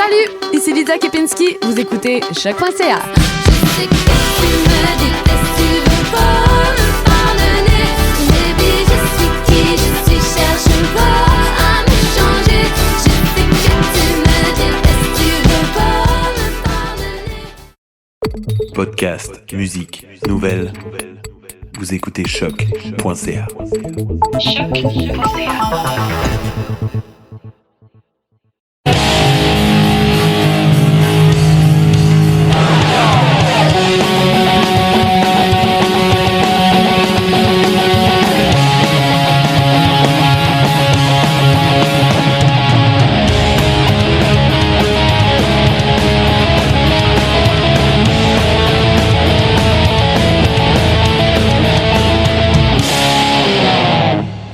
Salut, ici Lydia Kepinski, vous écoutez Choc.ca. Je sais que tu me détestes, tu veux pas me pardonner. Baby, je suis qui je suis, cherche pas à me changer. Je sais que tu me détestes, tu veux pas me pardonner. Podcast, musique, nouvelles. Vous écoutez Choc.ca.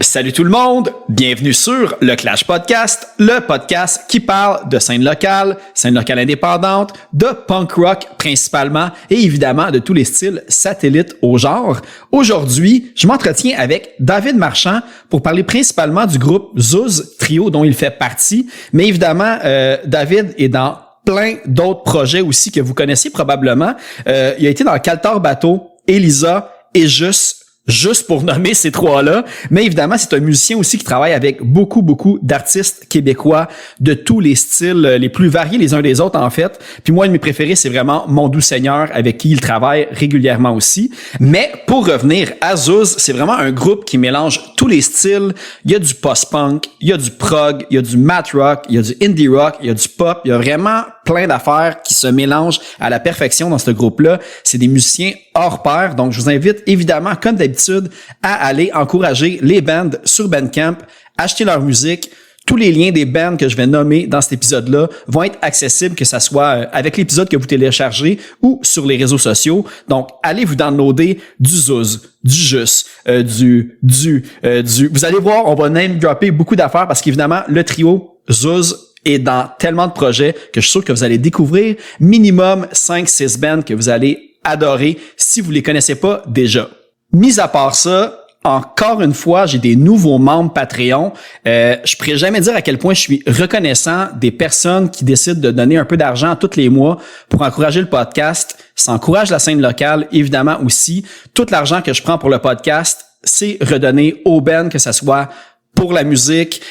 Salut tout le monde, bienvenue sur le Clash Podcast, le podcast qui parle de scène locale indépendante, de punk rock principalement et évidemment de tous les styles satellites au genre. Aujourd'hui, je m'entretiens avec David Marchand pour parler principalement du groupe Zouz, trio dont il fait partie, mais évidemment, David est dans plein d'autres projets aussi que vous connaissez probablement. Il a été dans Caltar Bateau, Elisa et Juste pour nommer ces trois-là. Mais évidemment, c'est un musicien aussi qui travaille avec beaucoup d'artistes québécois de tous les styles, les plus variés les uns des autres, en fait. Puis moi, un de mes préférés, c'est vraiment Mon Doux Seigneur, avec qui il travaille régulièrement aussi. Mais pour revenir à Zouz, c'est vraiment un groupe qui mélange tous les styles. Il y a du post-punk, il y a du prog, il y a du math rock, il y a du indie rock, il y a du pop. Il y a vraiment plein d'affaires qui se mélangent à la perfection dans ce groupe-là. C'est des musiciens hors pair. Donc, je vous invite évidemment, comme d'habitude, à aller encourager les bands sur Bandcamp, acheter leur musique. Tous les liens des bands que je vais nommer dans cet épisode-là vont être accessibles, que ça soit avec l'épisode que vous téléchargez ou sur les réseaux sociaux. Donc, allez vous downloader du Zouz, du Juste, du. Vous allez voir, on va name dropper beaucoup d'affaires parce qu'évidemment, le trio Zouz est dans tellement de projets que je suis sûr que vous allez découvrir minimum 5-6 bands que vous allez adorer si vous les connaissez pas déjà. Mis à part ça, encore une fois, j'ai des nouveaux membres Patreon. Je pourrais jamais dire à quel point je suis reconnaissant des personnes qui décident de donner un peu d'argent tous les mois pour encourager le podcast. Ça encourage la scène locale, évidemment aussi. Tout l'argent que je prends pour le podcast, c'est redonné aux bands, que ça soit pour la musique,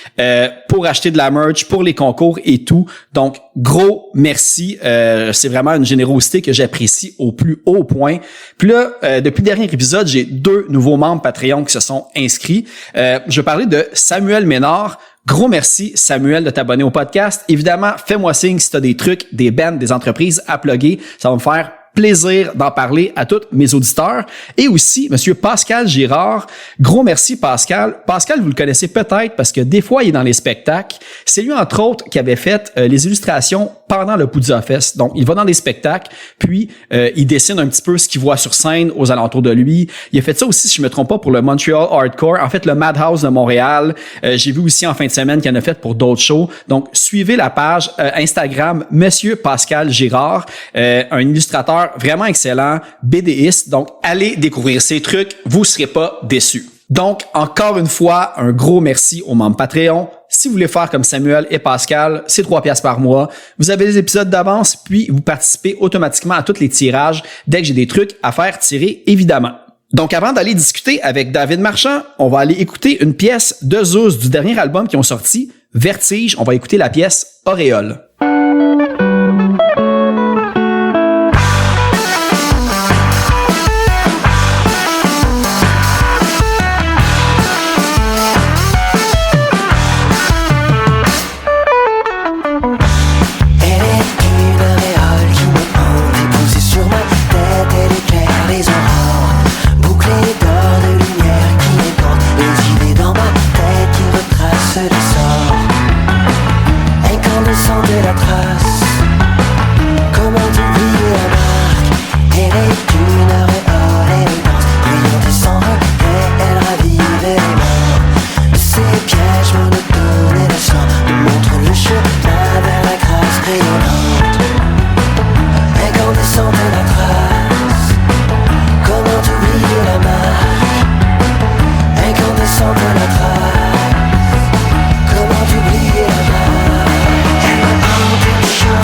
pour acheter de la merch, pour les concours et tout. Donc, gros merci. C'est vraiment une générosité que j'apprécie au plus haut point. Puis là, depuis le dernier épisode, j'ai 2 nouveaux membres Patreon qui se sont inscrits. Je vais parler de Samuel Ménard. Gros merci, Samuel, de t'abonner au podcast. Évidemment, fais-moi signe si tu as des trucs, des bands, des entreprises à plugger. Ça va me faire plaisir d'en parler à tous mes auditeurs. Et aussi, monsieur Pascal Girard. Gros merci, Pascal. Pascal, vous le connaissez peut-être parce que des fois, il est dans les spectacles. C'est lui, entre autres, qui avait fait les illustrations pendant le Poudza Fest. Donc, il va dans des spectacles, puis il dessine un petit peu ce qu'il voit sur scène aux alentours de lui. Il a fait ça aussi, si je me trompe pas, pour le Montreal Hardcore. En fait, le Madhouse de Montréal. J'ai vu aussi en fin de semaine qu'il en a fait pour d'autres shows. Donc, suivez la page Instagram Monsieur Pascal Girard, un illustrateur vraiment excellent, BDiste. Donc, allez découvrir ces trucs, vous serez pas déçus. Donc, encore une fois, un gros merci aux membres Patreon. Si vous voulez faire comme Samuel et Pascal, c'est 3$ par mois. Vous avez des épisodes d'avance, puis vous participez automatiquement à tous les tirages dès que j'ai des trucs à faire tirer, évidemment. Donc, avant d'aller discuter avec David Marchand, on va aller écouter une pièce de Zouz du dernier album qu'ils ont sorti, Vertige. On va écouter la pièce Auréole. Comment t'oublier la marque? Elle me hante une chose.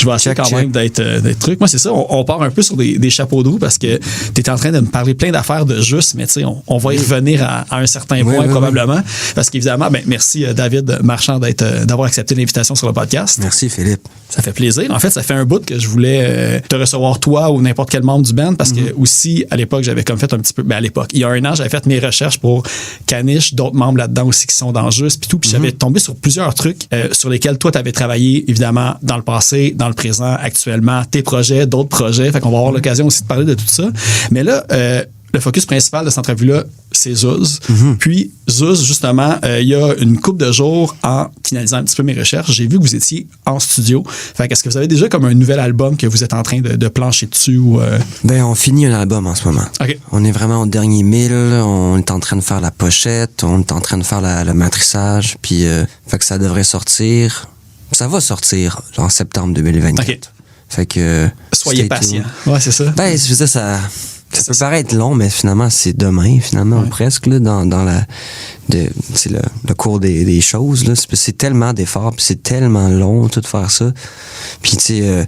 Je vais essayer quand même d'être truc. Moi, c'est ça, on part un peu sur des chapeaux de roue parce que tu es en train de me parler plein d'affaires de juste, mais tu sais, on va y revenir à un certain point probablement. Parce qu'évidemment, merci David Marchand d'avoir accepté l'invitation sur le podcast. Merci Philippe. Ça fait plaisir. En fait, ça fait un bout que je voulais te recevoir toi ou n'importe quel membre du band parce que aussi, à l'époque, j'avais comme fait un petit peu... à l'époque, il y a un an, j'avais fait mes recherches pour Caniche, d'autres membres là-dedans aussi qui sont dans Juste, puis tout. Puis j'avais tombé sur plusieurs trucs sur lesquels toi, tu avais travaillé, évidemment, dans le passé, dans le présent, actuellement, tes projets, d'autres projets. Fait qu'on va avoir l'occasion aussi de parler de tout ça. Mais là, le focus principal de cette entrevue-là, c'est Zuz. Puis, Zuz, justement, il y a une couple de jours, en finalisant un petit peu mes recherches, j'ai vu que vous étiez en studio. Fait qu'est-ce que vous avez déjà comme un nouvel album que vous êtes en train de plancher dessus? Ou Ben, on finit un album en ce moment. Okay. On est vraiment au dernier mille. On est en train de faire la pochette. On est en train de faire le matrissage. Puis, fait que ça devrait sortir. Ça va sortir en septembre 2024. Okay. Fait que... Soyez patient. Ouais, c'est ça. Ben, je veux dire, ça peut paraître long, mais finalement, c'est demain, finalement, presque, là, dans c'est le cours des choses, là. C'est tellement d'efforts, puis c'est tellement long, tout faire ça. Puis, tu sais,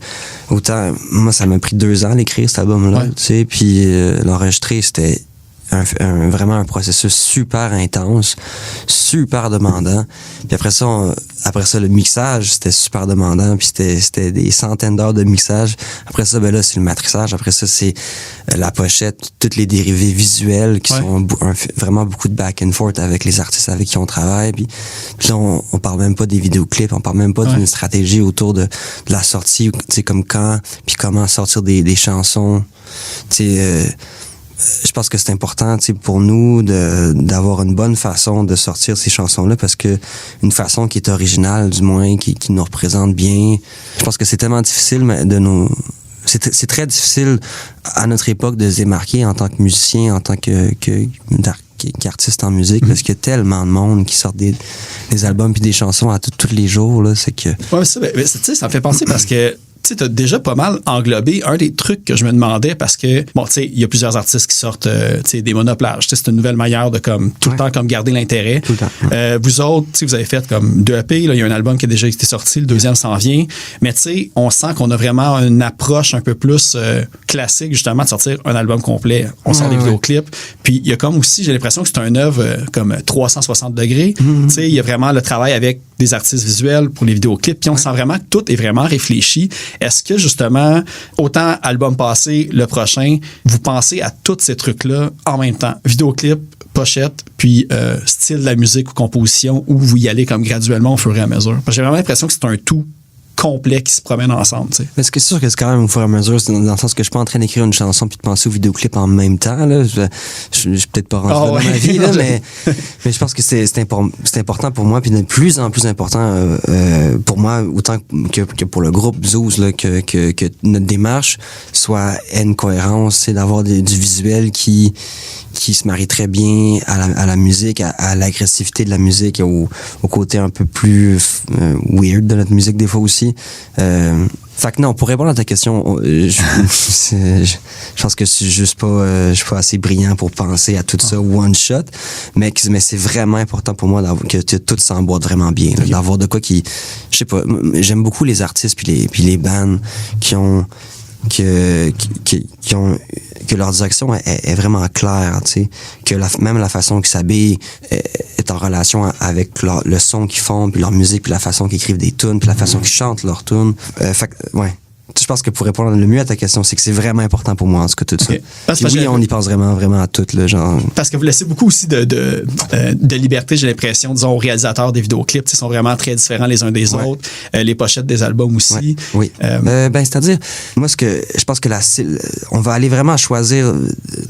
autant, moi, ça m'a pris 2 ans d'écrire cet album-là, tu sais, puis l'enregistrer, c'était vraiment un processus super intense, super demandant. Puis après ça, le mixage, c'était super demandant. Puis c'était des centaines d'heures de mixage. Après ça, ben là, c'est le matrissage. Après ça, c'est la pochette, toutes les dérivés visuels qui sont vraiment beaucoup de back and forth avec les artistes avec qui on travaille. Puis là, on parle même pas des vidéoclips, on parle même pas d'une stratégie autour de la sortie, tu sais, comme quand, puis comment sortir des chansons, tu sais... je pense que c'est important, tu sais, pour nous d'avoir une bonne façon de sortir ces chansons-là parce que une façon qui est originale, du moins, qui nous représente bien. Je pense que c'est tellement difficile c'est très difficile à notre époque de se démarquer en tant que musicien, en tant qu'artiste en musique, parce qu'il y a tellement de monde qui sort des albums puis des chansons à tous les jours, là, c'est que... Ouais, ça, tu sais, ça me fait penser parce que tu as déjà pas mal englobé un des trucs que je me demandais parce que, bon, tu sais, il y a plusieurs artistes qui sortent des monoplages. C'est une nouvelle manière de comme tout le temps comme garder l'intérêt. Tout le temps. Vous autres, vous avez fait comme 2 EP. Il y a un album qui a déjà été sorti, le 2e s'en vient. Mais tu sais, on sent qu'on a vraiment une approche un peu plus classique, justement, de sortir un album complet. On sort des vidéoclips. Puis il y a comme aussi, j'ai l'impression que c'est une œuvre comme 360 degrés. Tu sais, il y a vraiment le travail avec des artistes visuels pour les vidéoclips. Puis on sent vraiment que tout est vraiment réfléchi. Est-ce que, justement, autant album passé, le prochain, vous pensez à tous ces trucs-là en même temps? Vidéoclip, pochette, puis style de la musique ou composition, ou vous y allez comme graduellement au fur et à mesure? Parce que j'ai vraiment l'impression que c'est un tout complet qui se promène ensemble, tu sais. Mais c'est sûr que c'est quand même au fur et à mesure, dans le sens que je suis pas en train d'écrire une chanson puis de penser au vidéoclip en même temps, là. Je suis peut-être pas rendu dans ma vie, là, mais je pense que c'est important pour moi, puis de plus en plus important pour moi, autant que pour le groupe Zuz, là, que notre démarche ait une cohérence, c'est d'avoir du visuel qui se marie très bien à la musique, à l'agressivité de la musique, au côté un peu plus weird de notre musique des fois aussi. Fait que non, pour répondre à ta question, je pense que je suis pas assez brillant pour penser à tout ça one shot, mais c'est vraiment important pour moi que tout s'emboîte vraiment bien, là, d'avoir de quoi qui, je sais pas, j'aime beaucoup les artistes puis les bands qui ont que leur direction est vraiment claire, tu sais, que même la façon qu'ils s'habillent est en relation avec le son qu'ils font, puis leur musique, puis la façon qu'ils écrivent des tunes, puis la façon qu'ils chantent leurs tunes. Fait que, ouais. Je pense que pour répondre le mieux à ta question, c'est que c'est vraiment important pour moi, en tout cas, tout ça. Oui, on y pense vraiment, vraiment à tout, là, genre. Parce que vous laissez beaucoup aussi de liberté, j'ai l'impression, disons, aux réalisateurs des vidéoclips, ils sont vraiment très différents les uns des autres. Les pochettes des albums aussi. Oui. C'est-à-dire, moi, je pense que on va aller vraiment choisir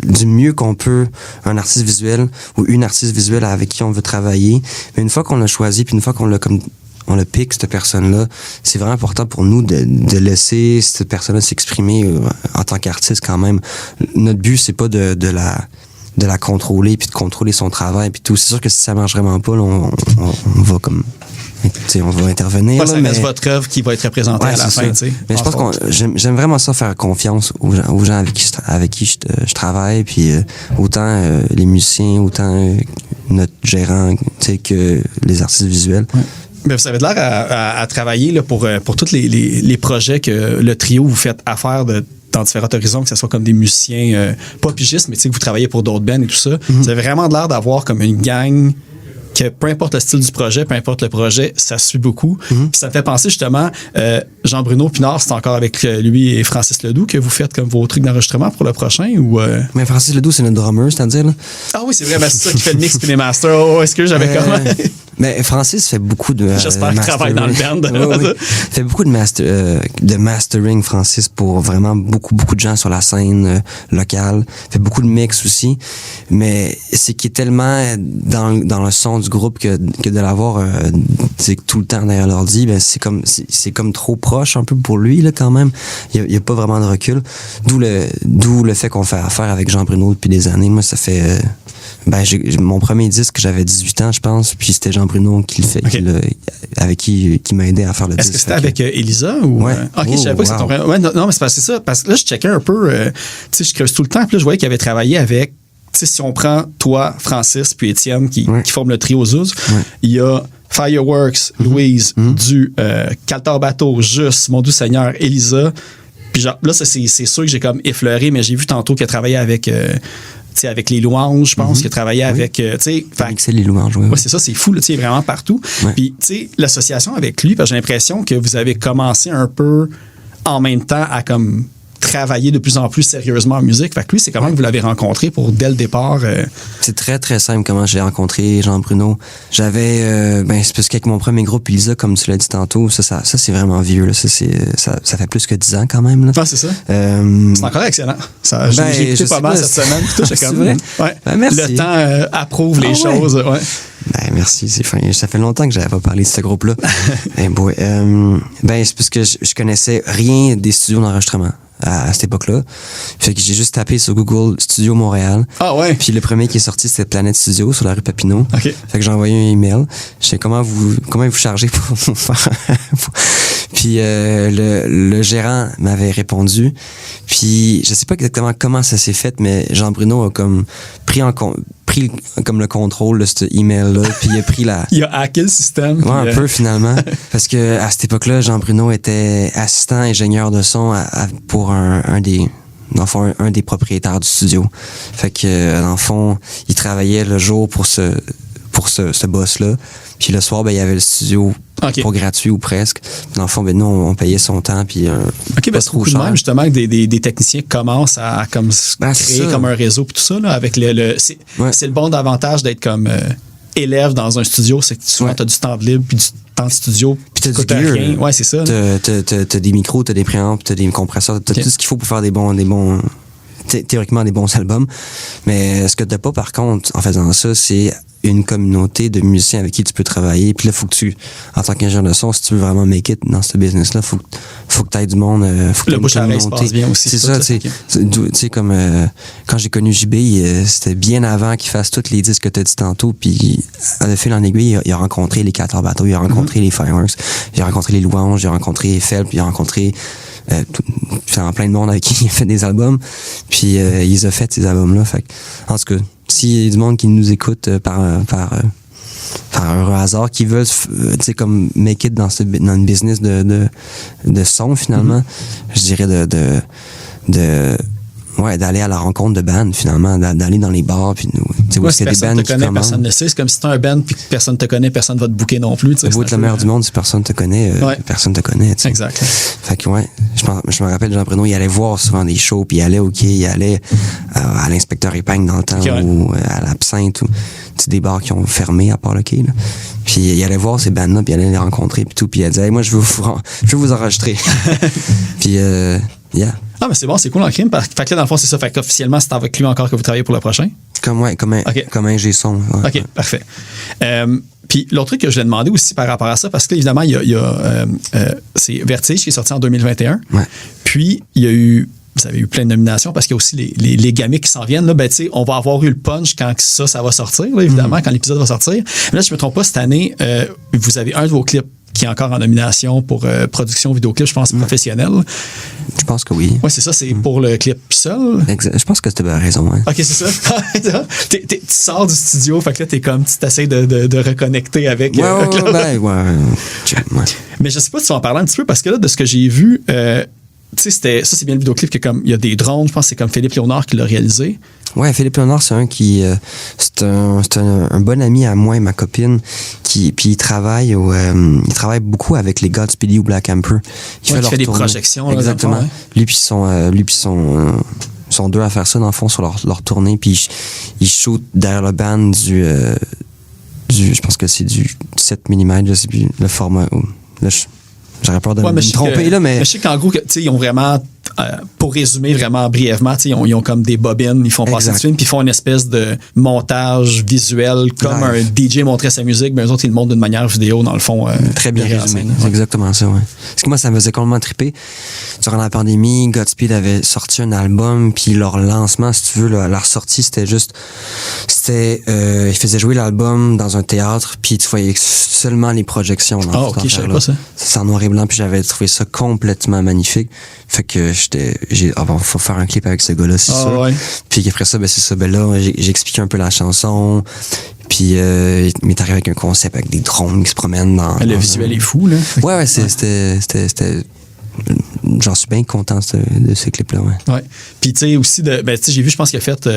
du mieux qu'on peut un artiste visuel ou une artiste visuelle avec qui on veut travailler. Mais une fois qu'on l'a choisi, puis une fois qu'on l'a on le pique, cette personne-là, c'est vraiment important pour nous de laisser cette personne-là s'exprimer en tant qu'artiste quand même. Notre but, c'est pas de la contrôler puis de contrôler son travail puis tout. C'est sûr que si ça marche vraiment pas, là, on va comme... on va intervenir. Ça reste votre œuvre qui va être représentée à la fin. Mais je pense que j'aime vraiment ça, faire confiance aux gens avec qui je travaille, puis autant les musiciens, autant notre gérant que les artistes visuels. Mais vous avez l'air à travailler là, pour tous les projets que le trio vous faites affaire dans différents horizons, que ce soit comme des musiciens, pas pigistes, mais tu sais que vous travaillez pour d'autres bands et tout ça. Vous avez vraiment l'air d'avoir comme une gang que peu importe le style du projet, peu importe le projet, ça suit beaucoup. Puis ça me fait penser justement, Jean-Bruno Pinard, c'est encore avec lui et Francis Ledoux que vous faites comme vos trucs d'enregistrement pour le prochain ou... Mais Francis Ledoux, c'est notre drummer, c'est-à-dire, là. Ah oui, c'est vrai, c'est ça qui fait le mix puis les masters. Oh, est-ce que j'avais comment? Mais Francis fait beaucoup de. J'espère qu'il travaille dans le band. Oui. Fait beaucoup de mastering, Francis, pour vraiment beaucoup de gens sur la scène locale. Fait beaucoup de mix aussi. Mais c'est qu'il est tellement dans le son du groupe que de l'avoir tout le temps derrière l'ordi, ben c'est comme trop proche un peu pour lui, là, quand même. Il y a pas vraiment de recul. D'où le fait qu'on fait affaire avec Jean-Bruno depuis des années. Moi, ça fait. Mon premier disque, j'avais 18 ans, je pense, puis c'était Jean-Bruno qui le fait, avec qui m'a aidé à faire le disque. Est-ce que c'était avec Elisa ou... Ouais. OK, je savais pas que c'était ton vrai... Ouais, non, mais c'est ça, parce que là, je checkais un peu, tu sais, je creuse tout le temps, puis là, je voyais qu'il avait travaillé avec, tu sais, si on prend toi, Francis, puis Étienne, qui forment le trio Zouz, il y a Fireworks, Louise, Du, Caltar Bateau, Juste, Mon Doux Seigneur, Elisa, puis genre, là, c'est sûr que j'ai comme effleuré, mais j'ai vu tantôt qu'il a travaillé avec... T'sais, avec les louanges, je pense, qu'il a travaillé avec... C'est les louanges, oui. Ouais, c'est ça, c'est fou, il est vraiment partout. Puis, tu sais, l'association avec lui, j'ai l'impression que vous avez commencé un peu en même temps à comme travailler de plus en plus sérieusement en musique. Fait que lui, c'est comment que vous l'avez rencontré pour, dès le départ... C'est très, très simple comment j'ai rencontré Jean-Bruno. J'avais... c'est parce qu'avec mon premier groupe, Elisa, comme tu l'as dit tantôt, ça c'est vraiment vieux. Là. Ça fait plus que 10 ans quand même. Là. Ah, c'est ça? C'est encore excellent. J'ai écouté pas mal cette semaine. C'est vrai? Ouais. Merci. Le temps approuve les choses. Ouais. Merci, c'est fin. Ça fait longtemps que j'avais pas parlé de ce groupe-là. C'est parce que je connaissais rien des studios d'enregistrement à cette époque-là. Fait que j'ai juste tapé sur Google Studio Montréal. Ah ouais? Puis le premier qui est sorti, c'était Planète Studio sur la rue Papineau. Okay. Fait que j'ai envoyé un email. Je sais comment vous chargez pour faire. Puis le gérant m'avait répondu. Puis je sais pas exactement comment ça s'est fait, mais Jean-Bruno a comme pris comme le contrôle de cet email-là, puis il a pris il a hacké le système. Ouais, un peu finalement. Parce que à cette époque-là, Jean-Bruno était assistant ingénieur de son pour un des propriétaires du studio. Fait que dans le fond, il travaillait le jour pour ce boss-là. Puis le soir, il y avait le studio pour gratuit ou presque. Puis dans le fond, nous, on payait son temps. Puis pas trop cher. Même justement que des techniciens commencent à comme créer comme un réseau puis tout ça. Là, avec c'est le bon avantage d'être comme élève dans un studio, c'est que souvent tu as du temps de libre puis du temps de studio. Puis t'as du gear. Rien. Ouais, c'est ça. T'as des micros, t'as des préampes, t'as des compresseurs, t'as tout ce qu'il faut pour faire des bons théoriquement des bons albums. Mais ce que t'as pas, par contre, en faisant ça, c'est une communauté de musiciens avec qui tu peux travailler. Puis là, faut que en tant qu'ingénieur de son, si tu veux vraiment make it dans ce business-là, faut que tu aies du monde. Faut que le bouche à oreille se passe bien aussi. C'est ça, tu sais, comme quand j'ai connu JB, c'était bien avant qu'il fasse tous les disques que tu as dit tantôt. Puis, de fil en aiguille, il a rencontré les Caltar Bateau, il a rencontré les Fireworks, il a rencontré les Louanges, il a rencontré Felp, il a rencontré plein de monde avec qui il a fait des albums. Puis, il a fait ces albums-là. Fait en tout cas, s'il y a du monde qui nous écoute par un hasard, qui veulent, tu sais, comme make it dans le business de son, finalement, je dirais d'aller à la rencontre de bands, finalement, d'aller dans les bars, puis c'est des bands qui commandent. Personne ne sait, c'est comme si t'es un band puis que personne te connaît, personne va te booker non plus. C'est beau être le meilleur du monde, si personne te connaît, personne te connaît. T'sais. Exact. Fait que je me rappelle, Jean-Bruno, il allait voir souvent des shows, puis il allait à l'Inspecteur Épingle dans le temps, ou à l'Absinthe, ou des bars qui ont fermé à part le quai, là. Puis il allait voir ces bands-là, puis il allait les rencontrer, puis tout, puis il allait dire, hey, moi, je veux vous enregistrer. Puis, Ah, mais c'est bon, c'est cool en crime. Fait que là, dans le fond, c'est ça. Fait qu'officiellement, c'est avec lui encore que vous travaillez pour le prochain? Comme ingé son. Ouais. OK, parfait. Puis l'autre truc que je voulais demander aussi par rapport à ça, parce que là, évidemment, il y a c'est Vertige qui est sorti en 2021. Ouais. Puis, vous avez eu plein de nominations parce qu'il y a aussi les gamiques qui s'en viennent. Là, on va avoir eu le punch quand ça va sortir, là, évidemment, quand l'épisode va sortir. Mais là, je ne me trompe pas, cette année, vous avez un de vos clips qui est encore en nomination pour production vidéoclip, je pense, professionnelle. Je pense que oui. Oui, c'est ça, c'est pour le clip seul. Je pense que tu as raison. Hein. OK, c'est ça. Tu sors du studio, fait que là, tu t'essayes de reconnecter avec... Ouais. Mais je sais pas si tu vas en parler un petit peu, parce que là, de ce que j'ai vu... tu sais, c'est bien le vidéoclip que comme il y a des drones, je pense que c'est comme Philippe Léonard qui l'a réalisé. Ouais, Philippe Léonard, c'est un qui c'est un bon ami à moi et ma copine puis il travaille beaucoup avec les Godspeed You Black Emperor. Il fait des projections. Exactement. Là, lui puis sont deux à faire ça dans le fond sur leur tournée, puis ils shootent derrière le band du je pense que c'est du 7 mm, je sais plus le format. Là, j'aurais peur de me tromper, là, mais... Je sais qu'en gros, ils ont vraiment, pour résumer vraiment brièvement, ils ont comme des bobines, ils font passer du film, puis ils font une espèce de montage visuel, comme live. un DJ montrait sa musique, mais eux autres, ils le montrent d'une manière vidéo, dans le fond. Très bien résumé. C'est exactement ça, ouais. Parce que moi, ça me faisait complètement triper. Durant la pandémie, Godspeed avait sorti un album, puis leur lancement, si tu veux, leur sortie, ils faisaient jouer l'album dans un théâtre, puis tu voyais seulement les projections. OK, je savais pas ça. C'est en noir et blanc, puis j'avais trouvé ça complètement magnifique. Fait que faut faire un clip avec ce gars-là, c'est sûr. Ouais. Puis après ça, c'est ça. Là, j'ai expliqué un peu la chanson. Puis il m'est arrivé avec un concept avec des drones qui se promènent dans... Le visuel est fou, là. Ouais, c'était... J'en suis bien content de ce clip-là, ouais. Ouais. Puis tu sais, aussi, j'ai vu, je pense qu'il a fait...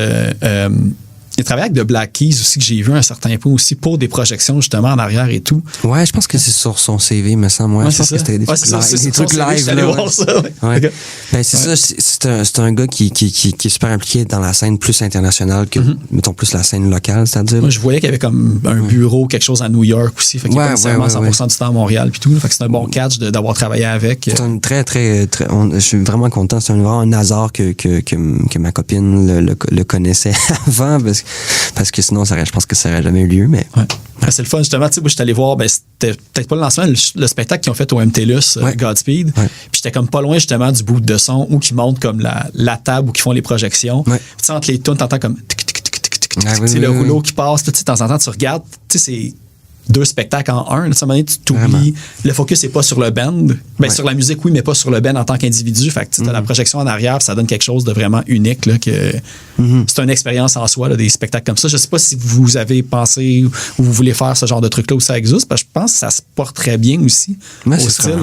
il travaille avec The Black Keys aussi, que j'ai vu à un certain point aussi, pour des projections justement en arrière et tout. Ouais, je pense que c'est sur son CV, me semble. Ouais, je pense que c'était des trucs live. Là, voir ça. Ouais. Okay. Ben, c'est ça, c'est un gars qui est super impliqué dans la scène plus internationale que, mettons, plus la scène locale, c'est-à-dire. Moi, je voyais qu'il y avait comme un bureau, quelque chose à New York aussi. Fait qu'il est pas nécessairement 100% du temps à Montréal puis tout. Là, fait que c'est un bon catch d'avoir travaillé avec. C'est un je suis vraiment content. C'est vraiment un hasard que ma copine le connaissait avant, parce que sinon, je pense que ça n'aurait jamais eu lieu. Mais... Ouais. C'est le fun, justement. Moi, j'étais allé voir, c'était peut-être pas le lancement, le spectacle qu'ils ont fait au MTLUS, Godspeed. Ouais. Puis j'étais comme pas loin, justement, du bout de son où ils montent comme la table où ils font les projections. Ouais. Puis entre les tunes, t'entends comme le rouleau qui passe. De temps en temps, tu regardes, c'est 2 spectacles en un. À un moment donné, tu t'oublies. Le focus n'est pas sur le band. Sur la musique, oui, mais pas sur le band en tant qu'individu. Fait que tu as la projection en arrière, ça donne quelque chose de vraiment unique. Là, c'est une expérience en soi, là, des spectacles comme ça. Je sais pas si vous avez pensé ou vous voulez faire ce genre de truc-là où ça existe, parce que je pense que ça se porte très bien aussi. Oui, ce serait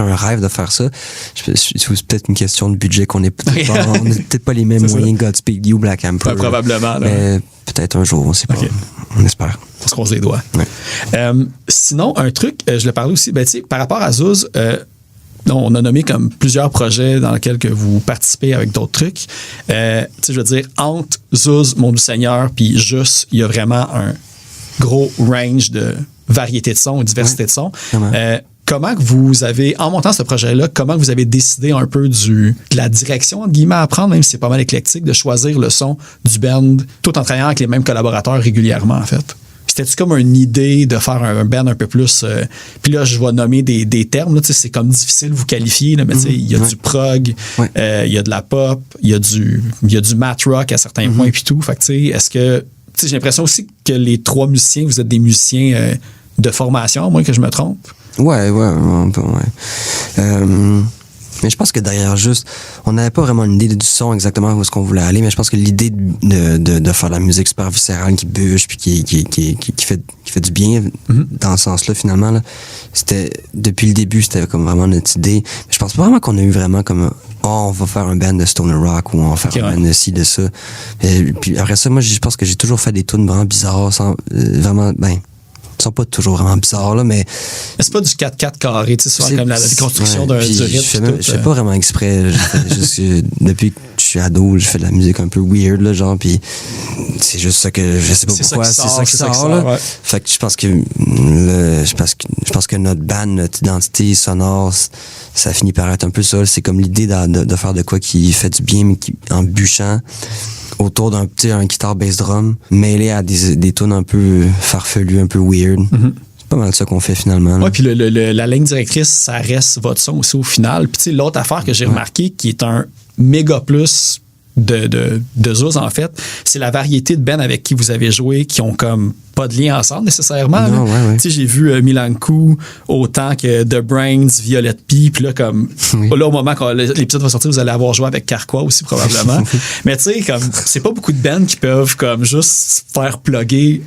un rêve de faire ça. C'est peut-être une question de budget qu'on n'est peut-être pas les mêmes moyens Godspeed You, Black Emperor. Probablement. Mais peut-être un jour, on sait pas. Okay. On espère. On se croise les doigts. Ouais. Sinon, un truc, je le parlais aussi, par rapport à Zouz, on a nommé comme plusieurs projets dans lesquels que vous participez avec d'autres trucs. Je veux dire, entre Zouz, Mon Doux Seigneur, puis Juste, il y a vraiment un gros range de variété de sons, diversité de sons. Comment que vous avez, en montant ce projet-là, comment vous avez décidé un peu de la direction, entre guillemets, à prendre, même si c'est pas mal éclectique, de choisir le son du band, tout en travaillant avec les mêmes collaborateurs régulièrement, en fait? C'était-tu comme une idée de faire un band un peu plus... puis là, je vais nommer des termes, là, c'est comme difficile de vous qualifier, là, mais il y a du prog, il y a de la pop, il y a du math rock à certains points, puis tout. Fait que, est-ce que... j'ai l'impression aussi que les 3 musiciens, vous êtes des musiciens de formation, à moins que je me trompe. Ouais. Mais je pense que derrière Juste, on n'avait pas vraiment une idée du son exactement où est-ce qu'on voulait aller, mais je pense que l'idée de faire de la musique super viscérale qui bûche puis qui fait du bien dans ce sens-là, finalement, là, c'était depuis le début, c'était comme vraiment notre idée. Mais je pense pas vraiment qu'on a eu vraiment comme on va faire un band de stoner rock ou on va faire un band de ci, de ça. Et puis après ça, moi, je pense que j'ai toujours fait des tunes vraiment bizarres, sans vraiment, ils sont pas toujours vraiment bizarres, là, mais c'est pas du 4-4 carré, tu sais, c'est comme la déconstruction du rythme. Je fais pas vraiment exprès. Depuis que je suis ado, je fais de la musique un peu weird, là, genre, puis c'est juste ça que je sais pas pourquoi, c'est ça qui sort, là. Ouais. Fait que je pense que notre band, notre identité sonore, ça finit par être un peu ça. C'est comme l'idée de faire de quoi qui fait du bien, mais en bûchant autour d'un guitare bass drum mêlé à des tunes un peu farfelues, un peu weird. C'est pas mal ça qu'on fait finalement. Oui, puis la ligne directrice, ça reste votre son aussi au final. Puis l'autre affaire que j'ai remarqué qui est un méga plus de Zouz, en fait, c'est la variété de bands avec qui vous avez joué qui ont comme pas de lien ensemble nécessairement. Non, ouais. Tu sais, j'ai vu Milankou autant que The Brains, Violet P, puis là, comme là, au moment quand l'épisode va sortir, vous allez avoir joué avec Carquois aussi, probablement. Mais tu sais, comme c'est pas beaucoup de bands qui peuvent comme juste faire plugger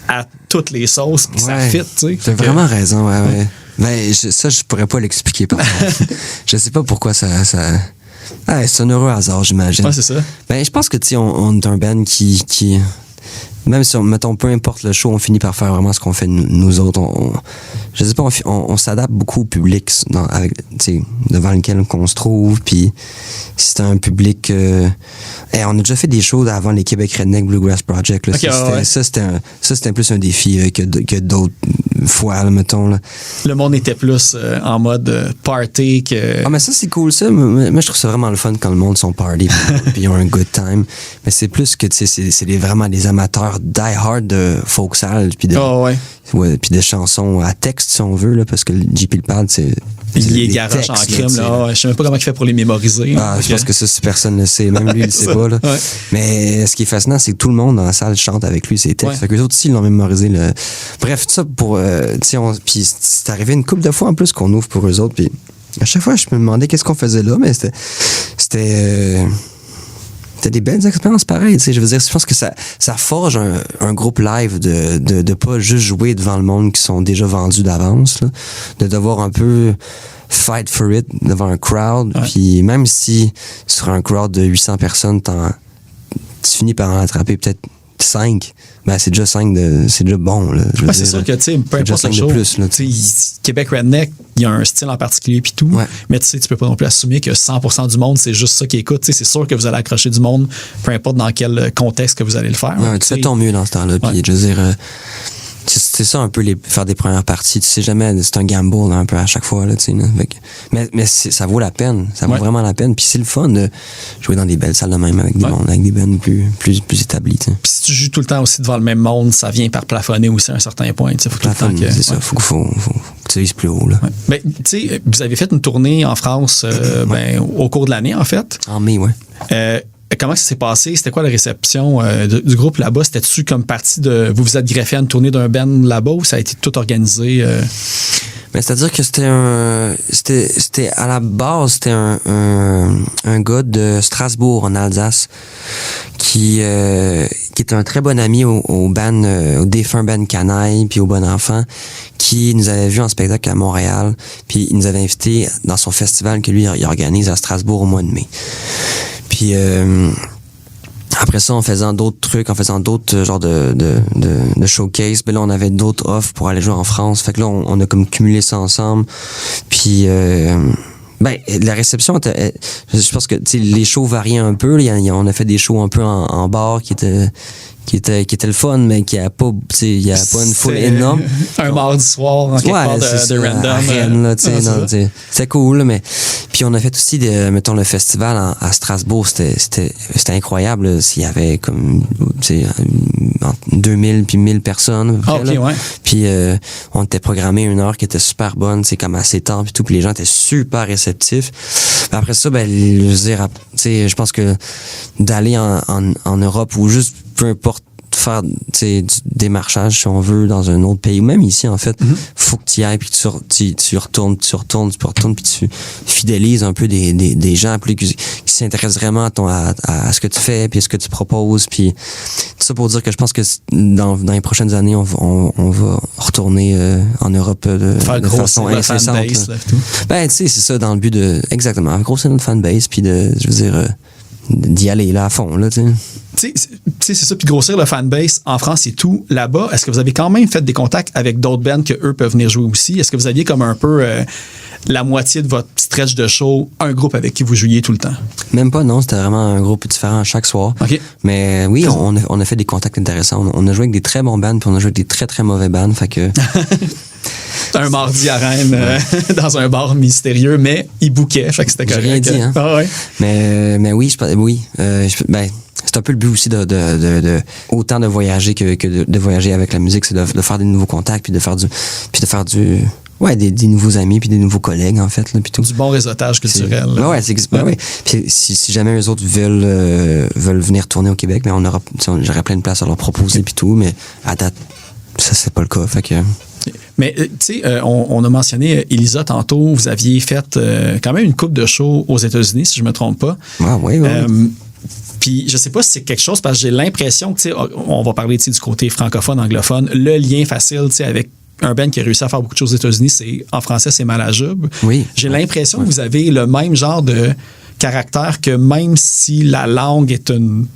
à toutes les sauces puis ça fit, tu sais. T'as vraiment raison, ouais. Mais ça, je pourrais pas l'expliquer, par contre. Je sais pas pourquoi ça... c'est un heureux hasard, j'imagine. Ouais, c'est ça. Ben, je pense que, tu sais, on est un band qui même si, mettons, peu importe le show, on finit par faire vraiment ce qu'on fait nous autres. Je sais pas, on s'adapte beaucoup au public devant lequel on se trouve. Puis c'est un public... on a déjà fait des shows avant les Québec Redneck Bluegrass Project. Là. Okay, C'était plus un défi que d'autres fois, là, mettons. Là. Le monde était plus en mode party que... Ah, mais ça, c'est cool, ça. Moi, je trouve ça vraiment le fun quand le monde sont party puis ils ont un good time. Mais c'est plus que, tu sais, c'est vraiment des amateurs die-hard de folksal puis puis de chansons à texte, si on veut, là, parce que le JP le Pad, c'est... Il est garage en crime, là. Je sais même pas comment il fait pour les mémoriser. Je pense que ça, si personne ne le sait. Même lui, il le sait pas, là. Ouais. Mais ce qui est fascinant, c'est que tout le monde dans la salle chante avec lui ses textes. Fait qu'eux autres aussi, ils l'ont mémorisé. Bref, tout ça pour... puis c'est arrivé une couple de fois en plus qu'on ouvre pour eux autres. Puis à chaque fois, je me demandais qu'est-ce qu'on faisait là, mais c'était des belles expériences pareilles. Je veux dire, je pense que ça forge un groupe live de pas juste jouer devant le monde qui sont déjà vendus d'avance, là, de devoir un peu fight for it devant un crowd. Puis même si sur un crowd de 800 personnes, tu finis par en attraper peut-être 5, ben c'est déjà 5 c'est déjà bon, là. C'est sûr que, tu sais, peu importe le show, plus, là, Québec Redneck, il y a un style en particulier puis tout, mais tu sais, tu peux pas non plus assumer que 100% du monde, c'est juste ça qui écoute. C'est sûr que vous allez accrocher du monde, peu importe dans quel contexte que vous allez le faire. Tu fais ton mieux dans ce temps-là, puis je veux dire... c'est ça un peu faire des premières parties. Tu sais jamais, c'est un gamble là, un peu à chaque fois. Là, tu sais, là. Mais ça vaut la peine. Ça vaut vraiment la peine. Puis c'est le fun de jouer dans des belles salles de même avec des mondes, avec des bands plus établis. Puis si tu joues tout le temps aussi devant le même monde, ça vient par plafonner aussi à un certain point. Faut plafonner, tout le temps c'est ça. Faut que tu vises plus haut. Là. Ben, tu sais, vous avez fait une tournée en France au cours de l'année, en fait. En mai, oui. Comment ça s'est passé? C'était quoi la réception du groupe là-bas? C'était-tu comme partie de... Vous vous êtes greffé à une tournée d'un band là-bas ou ça a été tout organisé? Ben, c'est-à-dire que c'était à la base, c'était un gars de Strasbourg, en Alsace, qui était un très bon ami au défunt band Canaille, puis au Bon Enfant, qui nous avait vu en spectacle à Montréal, puis il nous avait invités dans son festival que lui, il organise à Strasbourg au mois de mai. Puis après ça, en faisant d'autres genres de showcase, ben là, on avait d'autres offres pour aller jouer en France. Fait que là, on a comme cumulé ça ensemble. Puis la réception était... Je pense que les shows variaient un peu. On a fait des shows un peu en bar qui était le fun, mais qui a pas, il y a pas une foule énorme. Un mardi soir, en quelque part de random. Rennes, là, c'est cool, là, mais puis on a fait aussi mettons le festival à Strasbourg, c'était incroyable, là. Il y avait comme entre 2000 puis 1000 personnes. Puis on était programmé une heure qui était super bonne, c'est comme assez tard puis tout, puis les gens étaient super réceptifs. Puis après ça, ben je veux dire, je pense que d'aller en Europe ou juste peu importe faire du démarchage si on veut dans un autre pays ou même ici en fait, faut que tu y ailles puis tu retournes puis tu fidélises un peu des gens plus qui s'intéressent vraiment à ce que tu fais puis à ce que tu proposes, puis tout ça pour dire que je pense que dans les prochaines années on va retourner en Europe de façon incessante. Ben tu sais, c'est ça, dans le but de exactement grossir notre fanbase puis je veux dire d'y aller là à fond là, tu sais. C'est ça, puis grossir le fanbase en France et tout. Là-bas, est-ce que vous avez quand même fait des contacts avec d'autres bands que eux peuvent venir jouer aussi? Est-ce que vous aviez comme un peu la moitié de votre stretch de show, un groupe avec qui vous jouiez tout le temps? Même pas, non. C'était vraiment un groupe différent chaque soir. Okay. Mais oui, on a fait des contacts intéressants. On a joué avec des très bons bands, puis on a joué avec des très, très mauvais bands. Fait que... un mardi à Rennes dans un bar mystérieux, mais il bouquait, fait que c'était correct. J'ai rien dit, hein? Ah ouais. Mais oui, c'est un peu le but aussi de autant de voyager que de voyager avec la musique, c'est de faire des nouveaux contacts puis de faire du Ouais, des nouveaux amis puis des nouveaux collègues, en fait, là, puis tout. Du bon réseautage culturel. là. Ouais, ouais. Puis si jamais eux autres veulent venir tourner au Québec, ben j'aurais plein de places à leur proposer puis tout, mais à date, ça, c'est pas le cas. Fait que... Mais, tu sais, on a mentionné Elisa tantôt. Vous aviez fait quand même une couple de shows aux États-Unis, si je me trompe pas. Ah, oui. Puis, je sais pas si c'est quelque chose, parce que j'ai l'impression que, tu sais, on va parler, tu sais, du côté francophone, anglophone. Le lien facile, tu sais, avec un band qui a réussi à faire beaucoup de choses aux États-Unis, c'est, en français, c'est Malajube. Oui. J'ai l'impression que vous avez le même genre de caractère, que même si la langue est une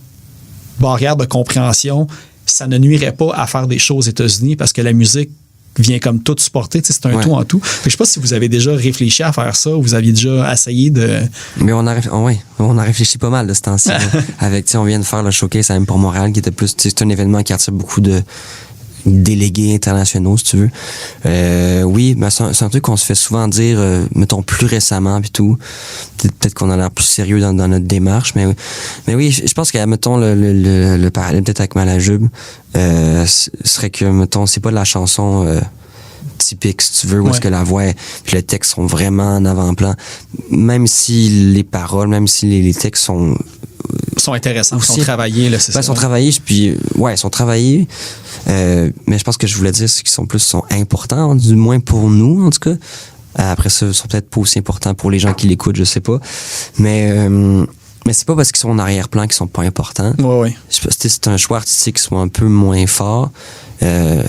barrière de compréhension, ça ne nuirait pas à faire des shows aux États-Unis, parce que la musique vient comme tout supporter, tu sais, c'est un tout en tout. Fait que je sais pas si vous avez déjà réfléchi à faire ça, ou vous aviez déjà essayé de... Mais on a réfléchi pas mal de ce temps-ci. Avec, tu sais, on vient de faire le showcase à M pour Montréal, qui était plus, tu sais, c'est un événement qui attire beaucoup de délégués internationaux, si tu veux. Oui, mais c'est un truc qu'on se fait souvent dire, mettons, plus récemment, puis tout. Peut-être qu'on a l'air plus sérieux dans notre démarche, mais oui, je pense que, mettons, le parallèle peut-être avec Malajube, serait que, mettons, c'est pas de la chanson typique, si tu veux, où est-ce que la voix puis le texte sont vraiment en avant-plan. Même si les paroles, même si les textes sont intéressants, aussi, sont travaillés, là, c'est ça. Ils sont travaillés, puis, ils sont travaillés. Mais je pense que je voulais dire, c'est qu'ils sont importants, du moins pour nous, en tout cas. Après ça, ils sont peut-être pas aussi importants pour les gens qui l'écoutent, je sais pas. Mais c'est pas parce qu'ils sont en arrière-plan qu'ils sont pas importants. Oui. C'est un choix artistique qui soit un peu moins fort. Je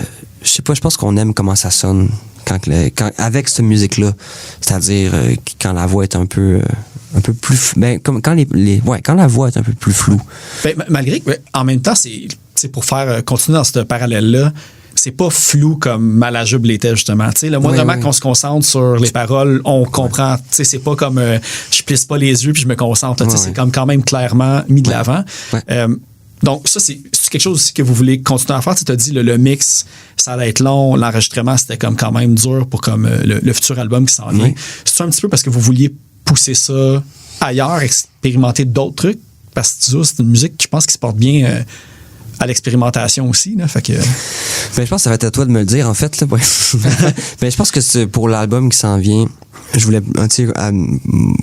sais pas, je pense qu'on aime comment ça sonne quand avec cette musique-là. C'est-à-dire quand la voix est un peu plus... quand la voix est un peu plus floue. Ben, malgré que, en même temps, c'est pour faire continuer dans ce parallèle-là, c'est pas flou comme Malajube l'était, justement. Tu sais, le moindrement qu'on se concentre sur les paroles, on comprend. Tu sais, c'est pas comme je plisse pas les yeux puis je me concentre. Tu sais, c'est comme quand même clairement mis de l'avant. Donc, ça, c'est quelque chose aussi que vous voulez continuer à faire. Tu as dit, le mix, ça allait être long. L'enregistrement, c'était comme quand même dur pour comme le futur album qui s'en vient. C'est un petit peu parce que vous vouliez pousser ça ailleurs, expérimenter d'autres trucs? Parce que c'est une musique, je pense, qui se porte bien à l'expérimentation aussi. Là, fait que... Ben, je pense que ça va être à toi de me le dire, en fait. Là, ouais. Ben, je pense que pour l'album qui s'en vient, je voulais,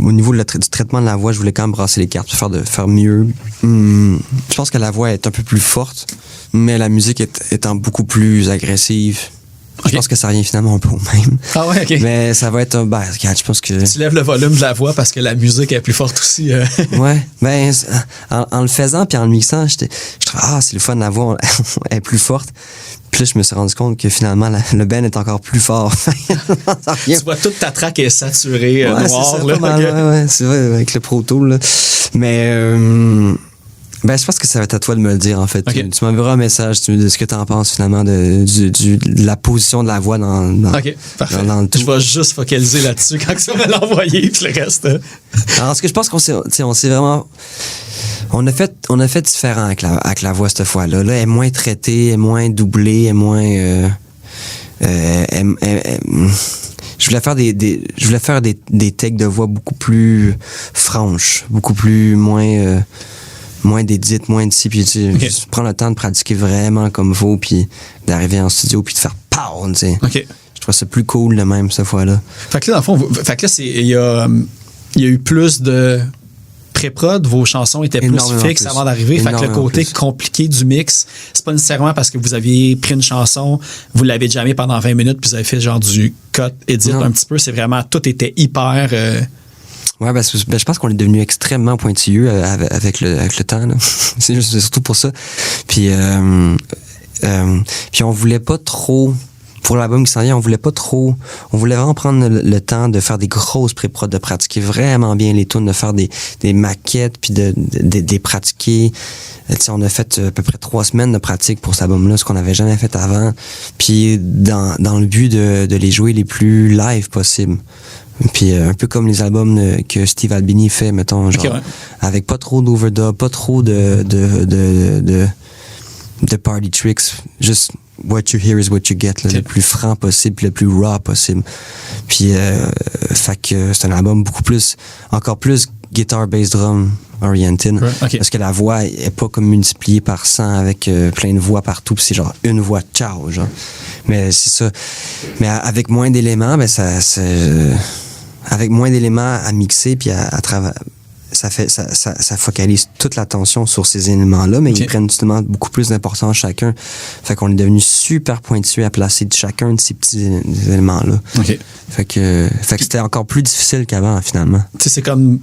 au niveau du traitement de la voix, je voulais quand même brasser les cartes, faire mieux. Je pense que la voix est un peu plus forte, mais la musique étant beaucoup plus agressive. Je pense que ça revient finalement un peu au même. Ah ouais, OK. Mais ça va être regarde, je pense que... Tu lèves le volume de la voix parce que la musique est plus forte aussi. Ouais. Ben, en le faisant puis en le mixant, je trouve, c'est le fun, la voix elle est plus forte. Puis là, je me suis rendu compte que finalement, le band est encore plus fort. Tu vois, toute ta track est saturée, noire. C'est ça, là, ouais, c'est vrai, avec le Pro Tool. Là. Mais... Ben, je pense que ça va être à toi de me le dire, en fait. Okay. Tu m'enverras un message de ce que tu en penses, finalement, de la position de la voix dans OK, parfait. Dans le tout. Je vais juste focaliser là-dessus quand tu vas l'envoyer, puis le reste. Alors, ce que je pense qu'on s'est vraiment... On a fait différent avec la voix cette fois-là. Là, elle est moins traitée, elle est moins doublée, elle est moins... je voulais faire des takes de voix beaucoup plus franches, beaucoup plus moins d'édite, moins de ci, puis juste prendre le temps de pratiquer vraiment comme il faut, puis d'arriver en studio, puis de faire pow, tu sais. OK. Je trouve ça plus cool de même, cette fois-là. Fait que là, dans le fond, il y a eu plus de pré-prod, vos chansons étaient plus fixes avant d'arriver. Fait que le côté compliqué du mix, c'est pas nécessairement parce que vous aviez pris une chanson, vous l'avez jammé pendant 20 minutes, puis vous avez fait genre du cut, edit un petit peu. C'est vraiment, tout était hyper... Ouais, parce que je pense qu'on est devenu extrêmement pointilleux avec le temps. Là. c'est surtout pour ça. Puis on voulait pas trop... Pour l'album qui s'en vient, on voulait vraiment prendre le temps de faire des grosses pré-prod, de pratiquer vraiment bien les tunes, de faire des maquettes, puis de pratiquer. T'sais, on a fait à peu près 3 semaines de pratique pour cet album-là, ce qu'on n'avait jamais fait avant. Puis dans le but de les jouer les plus live possible. Puis un peu comme les albums que Steve Albini fait, mettons, genre, avec pas trop d'overdub, pas trop de party tricks, juste what you hear is what you get, là, le plus franc possible, le plus raw possible. Puis fait que c'est un album encore plus guitare, bass, drum, oriented. Ouais, ok. Parce que la voix est pas comme multipliée par 100 avec plein de voix partout, puis c'est genre une voix, ciao, genre. Mais c'est ça. Mais avec moins d'éléments, ben avec moins d'éléments à mixer, puis à travers... Ça focalise toute l'attention sur ces éléments-là, mais ils prennent justement beaucoup plus d'importance chacun. Fait qu'on est devenu super pointu à placer chacun de ces petits éléments-là. OK. Fait que c'était encore plus difficile qu'avant, finalement. Tu sais, c'est comme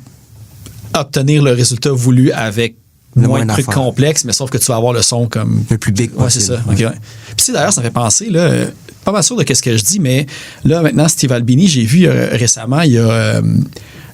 obtenir le résultat voulu avec moins de trucs d'affaires. complexes, mais sauf que tu vas avoir le son comme... Le plus big Ouais, c'est possible. ça. OK, ouais. Puis d'ailleurs, ça me fait penser, là, pas mal sûr de ce que je dis, mais là, maintenant, Steve Albini, j'ai vu récemment, il a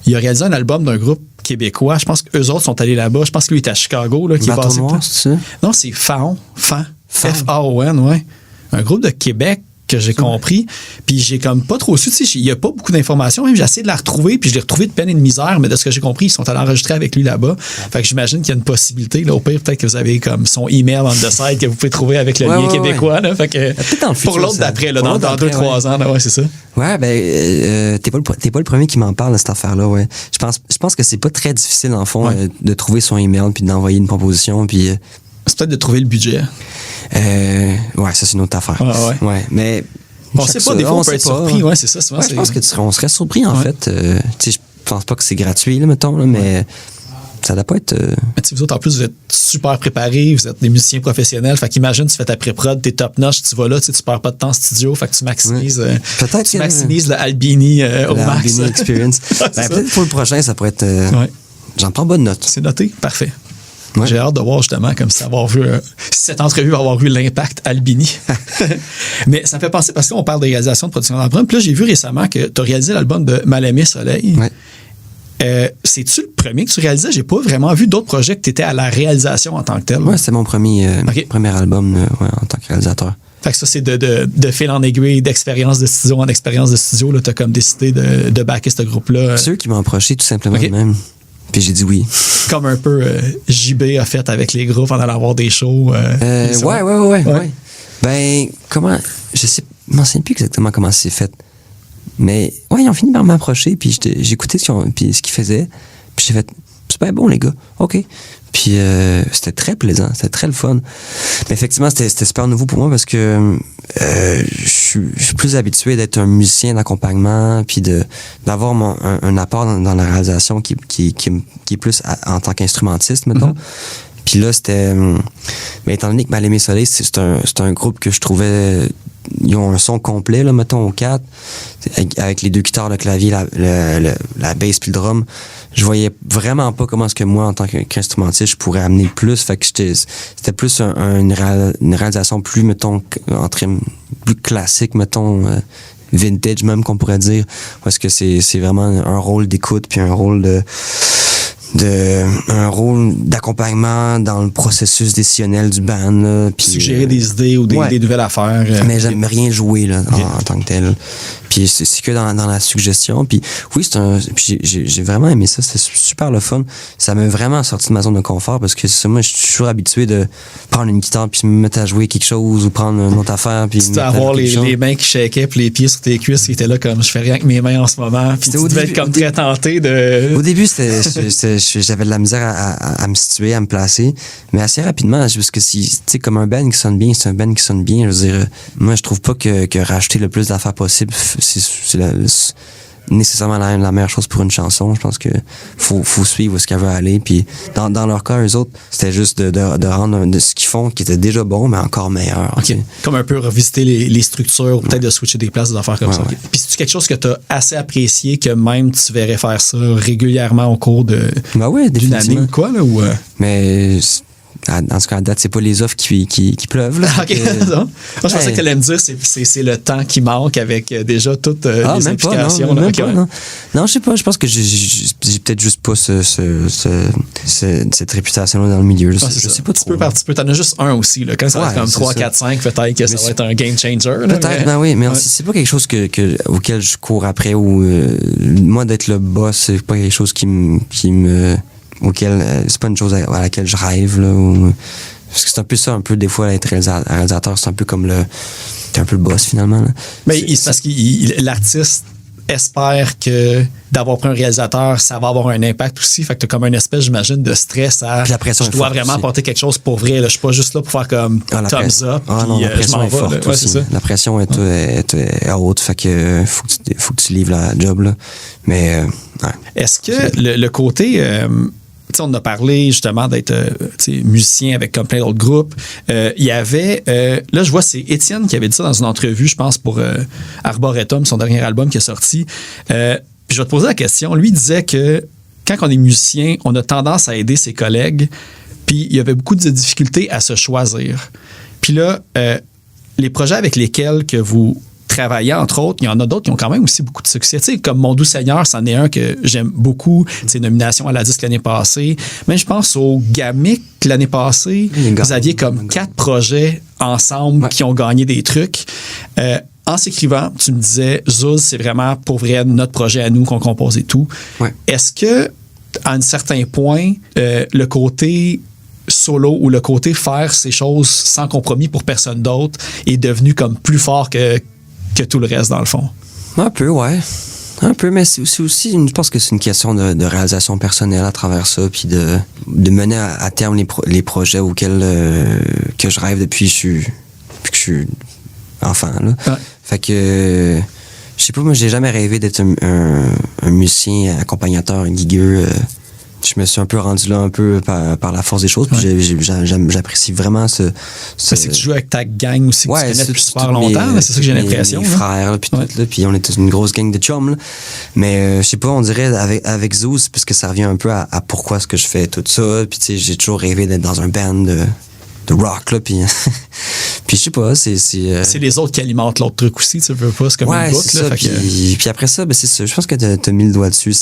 réalisé un album d'un groupe québécois. Je pense qu'eux autres sont allés là-bas. Je pense que lui est à Chicago. Là, qui est Bateau basé Noir, c'est ça? Non, c'est Faon. F-A-O-N, ouais. Un groupe de Québec que j'ai compris. Puis j'ai comme pas trop su. Tu sais, il n'y a pas beaucoup d'informations. Même j'ai essayé de la retrouver. Puis je l'ai retrouvée de peine et de misère. Mais de ce que j'ai compris, ils sont allés enregistrer avec lui là-bas. Fait que j'imagine qu'il y a une possibilité. Là, au pire, peut-être que vous avez comme son email on the side que vous pouvez trouver avec le lien québécois. Là. Fait que peut-être dans le futur, pour l'autre ça. d'après, là, Pour dans l'autre d'après, 2-3 ans. Là, ouais, c'est ça. Ouais, ben, t'es pas le premier qui m'en parle de cette affaire-là, ouais. Je pense que c'est pas très difficile, en fond, de trouver son email puis d'envoyer une proposition, puis... C'est peut-être de trouver le budget. Ouais, ça, c'est une autre affaire. Ah, ouais. Ouais, mais... On sait pas, des fois, on peut être surpris. Ouais, c'est ça. Souvent, Ouais, je pense qu'on serait surpris, en fait. Tu sais, je pense pas que c'est gratuit, là, mettons, là, mais ça doit pas être... Mais vous autres, en plus, vous êtes super préparés, vous êtes des musiciens professionnels. Fait qu'imagine, tu fais ta pré-prod, t'es top-notch, tu vas là, tu perds pas de temps en studio, fait que tu maximises, le Albini au max. Albini Experience. Peut-être pour le prochain, ça pourrait être... J'en prends bonne note. C'est noté, parfait. Ouais. J'ai hâte de voir justement comme si cette entrevue va avoir eu l'impact Albini. Mais ça me fait penser, parce qu'on parle de réalisation de production d'album, puis là j'ai vu récemment que tu as réalisé l'album de Mal-Aimé Soleil. Ouais. C'est-tu le premier que tu réalisais? J'ai pas vraiment vu d'autres projets que tu étais à la réalisation en tant que tel. Ouais, c'était mon premier album en tant que réalisateur. Fait que ça, c'est de fil en aiguille, d'expérience de studio en expérience de studio. Tu as comme décidé de backer ce groupe-là. C'est eux qui m'ont approché tout simplement même. Puis j'ai dit oui. Comme un peu JB a fait avec les groupes en allant voir des shows. Ouais. Ben, comment... Je m'en plus exactement comment c'est fait. Mais, ouais, ils ont fini par m'approcher, puis j'ai écouté ce qu'ils faisaient. Puis j'ai fait, c'est bien bon, les gars. OK. Puis c'était très plaisant, c'était très le fun. Mais effectivement, c'était super nouveau pour moi parce que je suis plus habitué d'être un musicien d'accompagnement, puis d'avoir un apport dans la réalisation qui est plus en tant qu'instrumentiste, mettons. Mm-hmm. Puis là, c'était... Mais étant donné que Mal-Aimé Soleil, c'est un groupe que je trouvais... Ils ont un son complet, là, mettons, au 4, avec les deux guitares, le clavier, la bass puis le drum. Je voyais vraiment pas comment est-ce que moi, en tant qu'instrumentiste, je pourrais amener le plus. Fait que c'était plus une réalisation plus, mettons, plus classique, mettons, vintage même, qu'on pourrait dire. Parce que c'est vraiment un rôle d'écoute puis un rôle un rôle d'accompagnement dans le processus décisionnel du band. Là, puis, suggérer des idées ou des nouvelles affaires. Mais j'aime rien jouer là, en tant que tel. Puis c'est que dans la suggestion. Puis oui, puis j'ai vraiment aimé ça. C'était super le fun. Ça m'a vraiment sorti de ma zone de confort parce que moi, je suis toujours habitué de prendre une guitare puis me mettre à jouer quelque chose ou prendre une autre affaire. Puis tu dois avoir les mains qui shakaient puis les pieds sur tes cuisses qui étaient là comme je fais rien avec mes mains en ce moment. Puis tu devais être comme très tenté de... Au début, j'avais de la misère à me situer, à me placer. Mais assez rapidement, parce que tu sais, comme un band qui sonne bien, c'est un band qui sonne bien. Je veux dire, moi, je trouve pas que racheter le plus d'affaires possible, c'est nécessairement la meilleure chose pour une chanson. Je pense que faut suivre ce qu'elle veut aller. Puis dans leur cas, eux autres, c'était juste de rendre de ce qu'ils font qui était déjà bon, mais encore meilleur. Okay. Comme un peu revisiter les structures ou peut-être de switcher des places, des affaires comme ça. Okay. Puis c'est-tu quelque chose que tu as assez apprécié que même tu verrais faire ça régulièrement au cours d'une année ou quoi? Là, ou Mais... En tout cas, à date, c'est pas les offres qui pleuvent. Là, OK. Moi, je pensais que tu allais me dire c'est le temps qui manque avec déjà toutes les implications. Non, je sais pas. Je pense que j'ai peut-être juste pas cette réputation-là dans le milieu. Je sais pas trop. Tu peux t'en as juste un aussi. Là. Quand ça va être comme 3, 4, 5, peut-être que ça va être un game changer. Peut-être, ben oui. Mais c'est pas quelque chose auquel je cours après ou moi, d'être le boss, c'est pas quelque chose qui me c'est pas une chose à laquelle je rêve là, parce que c'est un peu ça, un peu des fois être réalisateur, c'est un peu comme t'es un peu le boss finalement là. Mais c'est parce que l'artiste espères que d'avoir pris un réalisateur, ça va avoir un impact aussi. Fait que t'as comme une espèce, j'imagine, de stress à Puis la pression je est dois forte vraiment aussi. apporter quelque chose pour vrai. Là. Je suis pas juste là pour faire comme La thumbs up. non, puis, la je pression m'en est vais, forte là. Ouais, aussi. c'est ça. La pression est haute, fait que faut que tu livres la job, là. Mais, ouais. Est-ce que le côté... tu sais, on a parlé justement d'être tu sais, musicien avec comme plein d'autres groupes. Il y avait... là, je vois, c'est Étienne qui avait dit ça dans une entrevue, je pense, pour Arboretum, son dernier album qui est sorti. Puis je vais te poser la question. Lui disait que quand on est musicien, on a tendance à aider ses collègues, puis il y avait beaucoup de difficultés à se choisir. Puis là, les projets avec lesquels que vous travaillez, entre autres, il y en a d'autres qui ont quand même aussi beaucoup de succès. Tu sais, comme Mon Doux Seigneur, c'en est un que j'aime beaucoup. C'est nomination à la disque l'année passée. Mais je pense au Gamic l'année passée. Vous aviez comme 4 projets ensemble qui ont gagné des trucs. En s'écrivant, tu me disais, Zouz, c'est vraiment pour vrai notre projet à nous qu'on compose et tout. Ouais. Est-ce que, à un certain point, le côté solo ou le côté faire ces choses sans compromis pour personne d'autre est devenu comme plus fort que tout le reste, dans le fond? Un peu, ouais. Un peu, mais c'est aussi, je pense que c'est une question de réalisation personnelle à travers ça, puis de mener à terme les projets auxquels que je rêve depuis que je suis enfant, là. Ouais. Fait que, je sais pas, moi, j'ai jamais rêvé d'être un musicien accompagnateur, gigueux. Je me suis un peu rendu là un peu par la force des choses, puis j'apprécie vraiment ce C'est que tu joues avec ta gang aussi, que tu connais depuis super longtemps, c'est ça que j'ai l'impression. Mes frères, là, puis tout, là, puis on est une grosse gang de chums, là. Mais je sais pas, on dirait avec Zouz, parce que ça revient un peu à pourquoi est-ce que je fais tout ça, puis tu sais, j'ai toujours rêvé d'être dans un band de rock, là, puis puis je sais pas, c'est les autres qui alimentent l'autre truc aussi, tu veux pas, c'est comme une boucle, là. Puis après ça, ben c'est ça, je pense que t'as mis le doigt dessus,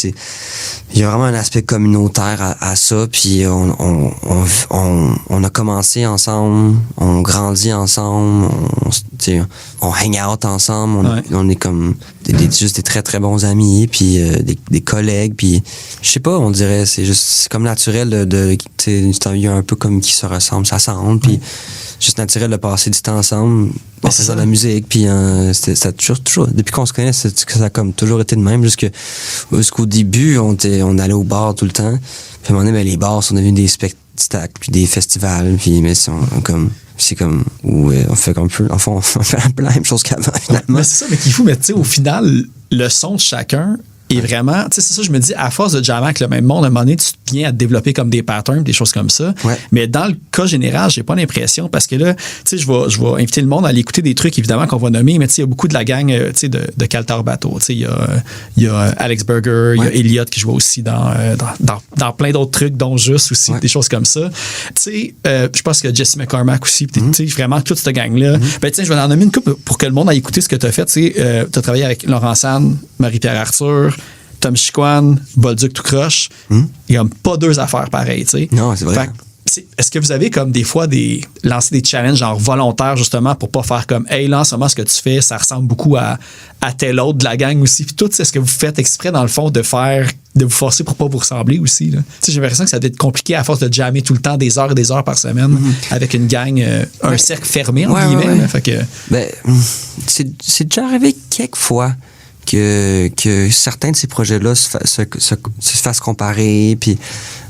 il y a vraiment un aspect communautaire à ça, puis on a commencé ensemble, on grandit ensemble, on hang out ensemble, on est comme juste des très très bons amis, puis des collègues, puis je sais pas, on dirait c'est comme naturel il y a un peu comme qui se ressemble, ça semble, puis juste naturel de passer du temps ensemble en faisant de la musique, puis ça a toujours depuis qu'on se connaît, ça a comme toujours été de même, jusqu'au début on allait au bar tout le temps, puis à un moment donné, ben, les bars sont devenus des spectacles puis des festivals, puis mais c'est comme où on fait comme peu, enfin on fait un peu la même chose qu'avant finalement. Mais c'est ça, mais qu'il faut, mais tu sais, au final, le son de chacun est vraiment, tu sais, c'est ça, je me dis, à force de jammer avec le même monde, à un moment donné, tu viens à te développer comme des patterns, des choses comme ça. Ouais. Mais dans le cas général, j'ai pas l'impression, parce que là, tu sais, je vais inviter le monde à aller écouter des trucs, évidemment, qu'on va nommer, mais tu sais, il y a beaucoup de la gang, tu sais, de Caltar Bateau. Tu sais, il y a Alex Berger, il y a Elliot qui joue aussi dans plein d'autres trucs, dont juste aussi, des choses comme ça. Tu sais, je pense que Jesse McCormack aussi, tu sais, vraiment toute cette gang-là. Ben, tiens, je vais en nommer une couple pour que le monde aille écouter ce que tu as fait. Tu sais, tu as travaillé avec Laurent Sanne, Marie-Pierre Arthur, Tom Chicoine, Bolduc tout croche. Il n'y a pas 2 affaires pareilles, tu sais. Non, c'est vrai. Est-ce que vous avez comme des fois lancé des challenges genre volontaires justement pour pas faire comme hey là en ce moment ce que tu fais ça ressemble beaucoup à tel autre de la gang aussi puis tout, est-ce que vous faites exprès dans le fond de vous forcer pour pas vous ressembler aussi là? J'ai l'impression que ça doit être compliqué à force de jammer tout le temps des heures et des heures par semaine avec une gang, un cercle fermé entre guillemets. Ouais. Là, fait que... Ben, c'est déjà arrivé quelques fois que certains de ces projets-là se fassent comparer, puis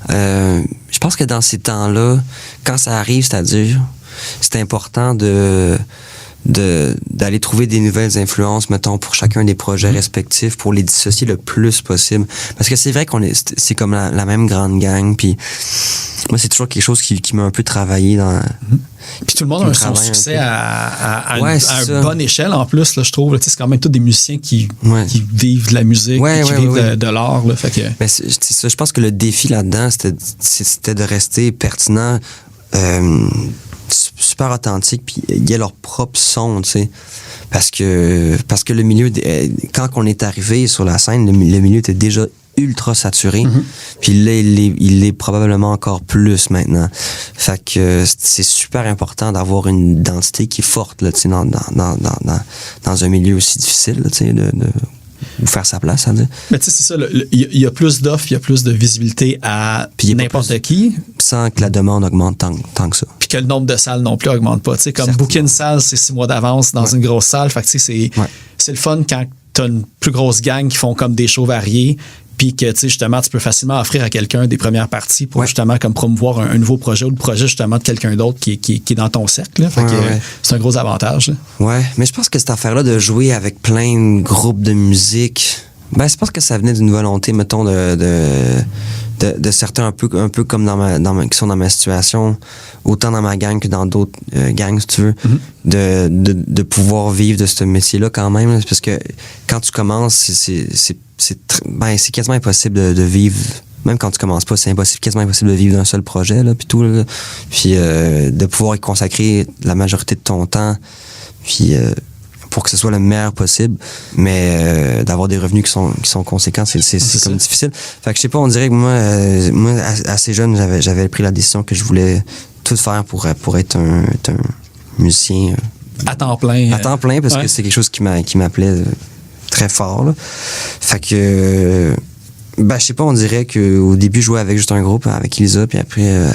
je pense que dans ces temps-là, quand ça arrive, c'est-à-dire, c'est important d'aller trouver des nouvelles influences, mettons, pour chacun des projets respectifs, pour les dissocier le plus possible. Parce que c'est vrai c'est comme la même grande gang, puis moi, c'est toujours quelque chose qui m'a un peu travaillé dans... Puis tout le monde a son succès à une bonne échelle en plus, là, je trouve. C'est quand même tous des musiciens qui vivent de la musique, qui vivent de l'art. Là, fait que... Ben, c'est ça, je pense que le défi là-dedans, c'était de rester pertinent, super authentique, puis il y a leur propre son, tu sais. Parce que le milieu, quand on est arrivé sur la scène, le milieu était déjà ultra saturé. Puis là, il est probablement encore plus maintenant. Fait que c'est super important d'avoir une identité qui est forte là, dans un milieu aussi difficile, tu sais, de faire sa place, ça veut dire. Mais tu sais, c'est ça, il y a plus d'offres, il y a plus de visibilité à n'importe qui. Sans que la demande augmente tant que ça. Puis que le nombre de salles non plus augmente pas. Tu sais, comme booker une salle, c'est 6 mois d'avance dans une grosse salle. Fait que tu sais, c'est le fun quand t'as une plus grosse gang qui font comme des shows variés, puis que, tu sais, justement, tu peux facilement offrir à quelqu'un des premières parties pour justement comme promouvoir un nouveau projet ou le projet justement de quelqu'un d'autre qui est dans ton cercle. Là. Fait que c'est un gros avantage. Là. Ouais, mais je pense que cette affaire-là de jouer avec plein de groupes de musique, ben, je pense que ça venait d'une volonté, mettons, de certains un peu comme qui sont dans ma situation, autant dans ma gang que dans d'autres gangs, si tu veux, de pouvoir vivre de ce métier-là quand même. Là, parce que quand tu commences, c'est quasiment impossible de vivre. Même quand tu commences pas, c'est quasiment impossible de vivre d'un seul projet, là, puis tout. Là. Puis de pouvoir y consacrer la majorité de ton temps, puis pour que ce soit le meilleur possible, mais d'avoir des revenus qui sont conséquents, c'est comme difficile. Fait que je sais pas, on dirait que moi assez jeune, j'avais pris la décision que je voulais tout faire pour être un musicien. À temps plein. À temps plein, parce que c'est quelque chose qui m'appelait très fort. Là. Fait que je sais pas, on dirait qu'au début, je jouais avec juste un groupe, avec Elisa, puis après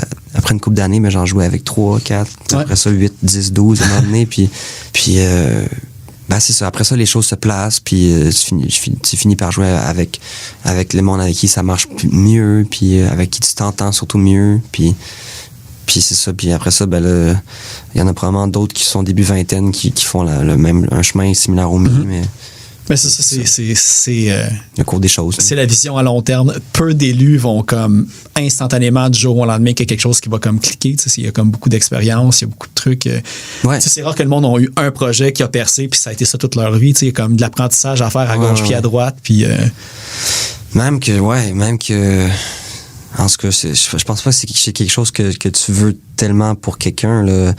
une couple d'années, mais j'en jouais avec 3, 4, après ça 8, 10, 12 à un moment donné, puis c'est ça. Après ça, les choses se placent, puis tu finis par jouer avec le monde avec qui ça marche mieux, puis avec qui tu t'entends surtout mieux, puis c'est ça. Puis après ça, il y en a probablement d'autres qui sont début vingtaine qui font un chemin similaire au mien, mais c'est ça, c'est le cours des choses. C'est la vision à long terme. Peu d'élus vont comme instantanément du jour au lendemain qu'il y a quelque chose qui va comme cliquer. Il y a comme beaucoup d'expérience, il y a beaucoup de trucs. C'est rare que le monde ait eu un projet qui a percé puis ça a été ça toute leur vie. Il y a comme de l'apprentissage à faire à gauche puis à droite. Puis même que en tout cas, je pense pas que c'est quelque chose que tu veux tellement pour quelqu'un, là.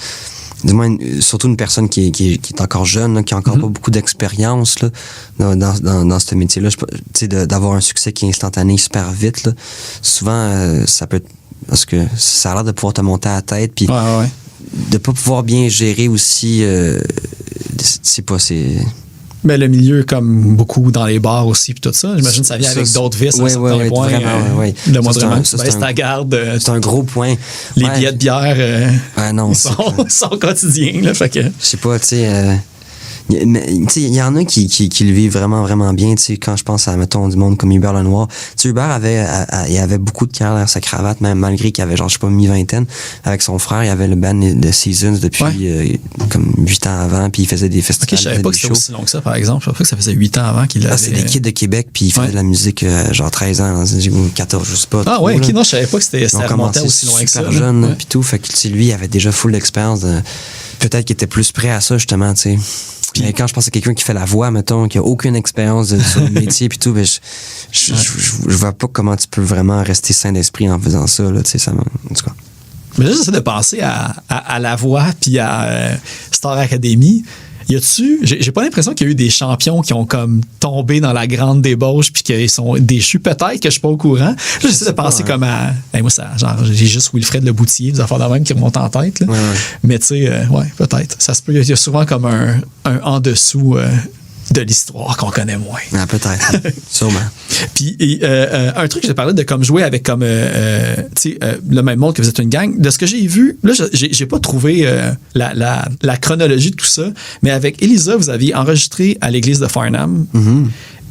Du moins, surtout une personne qui est encore jeune, là, qui a encore pas beaucoup d'expérience là, dans ce métier-là. D'avoir un succès qui est instantané super vite, là, souvent, ça peut être... Parce que ça a l'air de pouvoir te monter à la tête, puis de pas pouvoir bien gérer aussi... Mais le milieu, comme beaucoup dans les bars aussi, puis tout ça, j'imagine que ça vient avec d'autres vices à un certain point. Vraiment. Le mois vraiment que tu baisses ta garde. C'est un gros point. Les billets de bière sont quotidiens. Là, fait que... Je sais pas, tu sais... il y en a qui le vivent vraiment, vraiment bien. Quand je pense à, mettons, du monde comme Hubert Lenoir. Hubert il avait beaucoup de carrière derrière sa cravate, même malgré qu'il avait, genre, je sais pas, mi-vingtaine. Avec son frère, il avait le band de Seasons depuis comme 8 ans avant, puis il faisait des festivals. Je savais pas que c'était aussi long que ça, par exemple. Je savais pas que ça faisait 8 ans avant qu'il avait... c'est des kids de Québec, puis il faisait de la musique, genre 13 ans, 14, je sais pas. Ah ouais, non, je savais pas que ça remontait aussi loin que ça. Super jeune, puis tout. Fait que lui, il avait déjà full d'expérience. Peut-être qu'il était plus prêt à ça, justement, tu sais. Mais quand je pense à quelqu'un qui fait la voix, mettons, qui a aucune expérience sur le métier puis tout, je vois pas comment tu peux vraiment rester sain d'esprit en faisant ça, là, tu sais, ça, en tout cas. Mais là, j'essaie de penser à la voix puis à Star Academy. Y a-tu, j'ai pas l'impression qu'il y a eu des champions qui ont comme tombé dans la grande débauche puis qu'ils sont déchus, peut-être que je suis pas au courant. Là, j'essaie de penser comme à, moi ça, genre j'ai juste Wilfred Leboutier, des affaires de même qui remontent en tête là. Mais tu sais, peut-être. Ça se peut, il y a souvent comme un en dessous de l'histoire qu'on connaît moins. Ah, peut-être. Sûrement. Puis un truc que j'ai parlé de comme jouer avec comme le même monde que vous êtes une gang. De ce que j'ai vu, là j'ai pas trouvé la chronologie de tout ça, mais avec Elisa, vous aviez enregistré à l'église de Farnham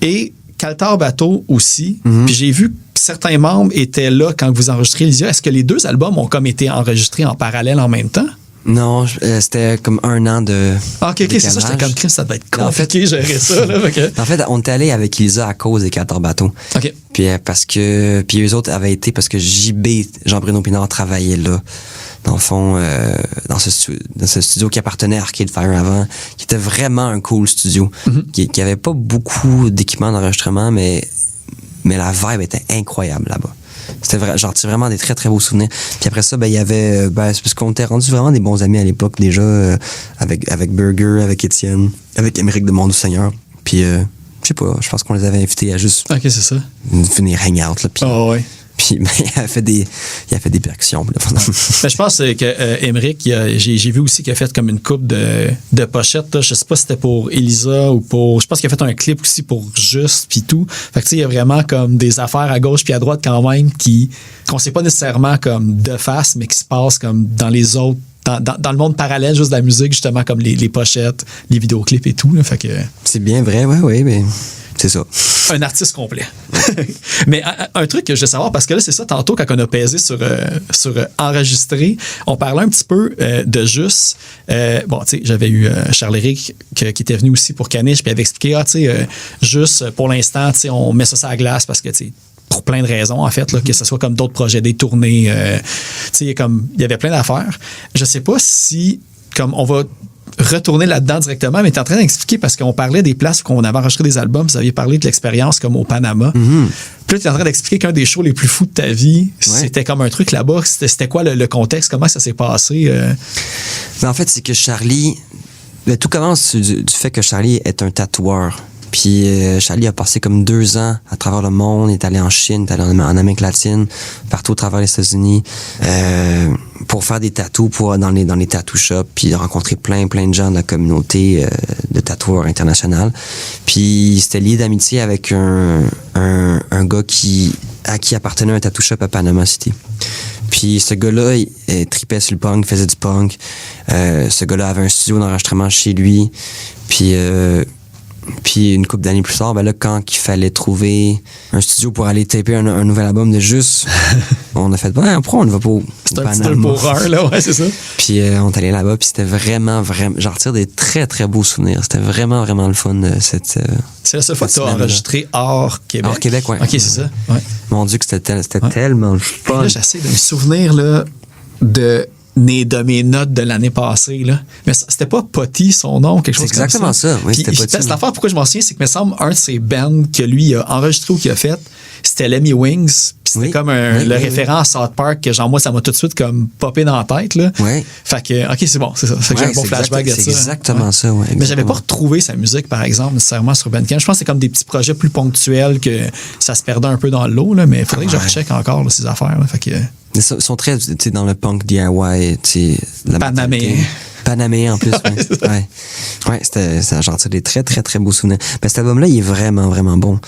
et Caltar Bateau aussi. Puis j'ai vu que certains membres étaient là quand vous enregistrez Elisa. Est-ce que les deux albums ont comme été enregistrés en parallèle en même temps? Non, c'était comme 1 an de. OK, c'est ça. J'étais comme Chris, ça devait être compliqué gérer ça. Là, En fait, on était allé avec Elisa à cause des Caltar Bateau. OK. Puis eux autres avaient été parce que Jean-Bruno Pinard travaillait là. Dans le fond, dans ce studio qui appartenait à Arcade Fire avant, qui était vraiment un cool studio, qui avait pas beaucoup d'équipements d'enregistrement, mais la vibe était incroyable là-bas. C'était vrai, j'en tire vraiment des très très beaux souvenirs. Puis après ça, il y avait, c'est parce qu'on était rendus vraiment des bons amis à l'époque déjà, avec Burger, avec Étienne, avec Émeric de Mont-Doux-Seigneur. Puis je sais pas, je pense qu'on les avait invités à juste venir hang out là. Puis, puis il a fait des percussions. Mais je pense que Émeric, j'ai vu aussi qu'il a fait comme une coupe de pochettes. Là. Je sais pas si c'était pour Elisa ou pour... Je pense qu'il a fait un clip aussi pour Juste puis tout. Fait que tu sais, il y a vraiment comme des affaires à gauche puis à droite quand même qu'on sait pas nécessairement comme de face, mais qui se passent comme dans dans le monde parallèle juste de la musique, justement, comme les pochettes, les vidéoclips et tout. Là, fait que, C'est bien vrai, ouais, mais c'est ça. un artiste complet. Mais un truc que je veux savoir, parce que là, c'est ça, tantôt, quand on a pesé sur enregistrer, on parlait un petit peu de Juste. Bon, tu sais, j'avais eu Charles-Éric qui était venu aussi pour Caniche, puis il avait expliqué, tu sais, Juste, pour l'instant, tu sais, on met ça sur la glace parce que, tu sais, pour plein de raisons, en fait, là, que ce soit comme d'autres projets, des tournées, tu sais, comme, il y avait plein d'affaires. Je sais pas si, comme, on va retourner là-dedans directement, mais tu es en train d'expliquer parce qu'on parlait des places où on avait enregistré des albums, vous aviez parlé de l'expérience comme au Panama. Puis là, tu es en train d'expliquer qu'un des shows les plus fous de ta vie, c'était comme un truc là-bas. C'était quoi le contexte? Comment ça s'est passé? Ben, en fait, c'est que Charlie... tout commence du fait que Charlie est un tatoueur. Puis Charlie a passé comme 2 ans à travers le monde. Il est allé en Chine, il est allé en Amérique latine, partout à travers les États-Unis, pour faire des tatous dans les tattoo shops, puis rencontrer plein de gens de la communauté de tatoueurs internationale. Puis c'était lié d'amitié avec un gars à qui appartenait un tattoo shop à Panama City. Puis ce gars-là, il tripait sur le punk, faisait du punk. Ce gars-là avait un studio d'enregistrement chez lui. Puis une couple d'années plus tard, ben là, quand il fallait trouver un studio pour aller taper un nouvel album de Juste, on a fait, pourquoi on ne va pas au C'est un petit peu pour un, là, ouais, c'est ça. Puis on est allé là-bas, puis c'était vraiment, j'en retire des très, très beaux souvenirs. C'était vraiment, vraiment le fun, cette... C'est la seule fois que tu as enregistré hors Québec. Hors Québec, oui. OK, c'est ça. Ouais. Mon Dieu, que c'était tellement le fun. Là, j'essaie de me souvenir, là, de mes notes de l'année passée, là. Mais c'était pas Potty, son nom, quelque chose comme ça. C'est exactement ça. Oui, c'était Potty. Cette affaire, pourquoi je m'en souviens, c'est que, me semble, un de ses bands que lui a enregistré ou qu'il a fait, c'était Lemmy Wings. Puis c'était comme le référent à South Park, que genre, moi, ça m'a tout de suite comme popé dans la tête, là. Oui. Fait que, OK, c'est bon, c'est ça. Fait que j'ai un bon flashback de ça. C'est exactement ça, oui. Mais j'avais pas retrouvé sa musique, par exemple, nécessairement sur Bandcamp. Je pense que c'est comme des petits projets plus ponctuels que ça se perdait un peu dans l'eau, là. Mais il faudrait que je recheck encore, là, ces affaires, là. Fait que... Ils sont très, tu sais, dans le punk DIY, tu sais. Panaméen en plus, ouais. Ouais, ça j'en tire des très, très, très beaux souvenirs. Mais cet album-là, il est vraiment, vraiment bon.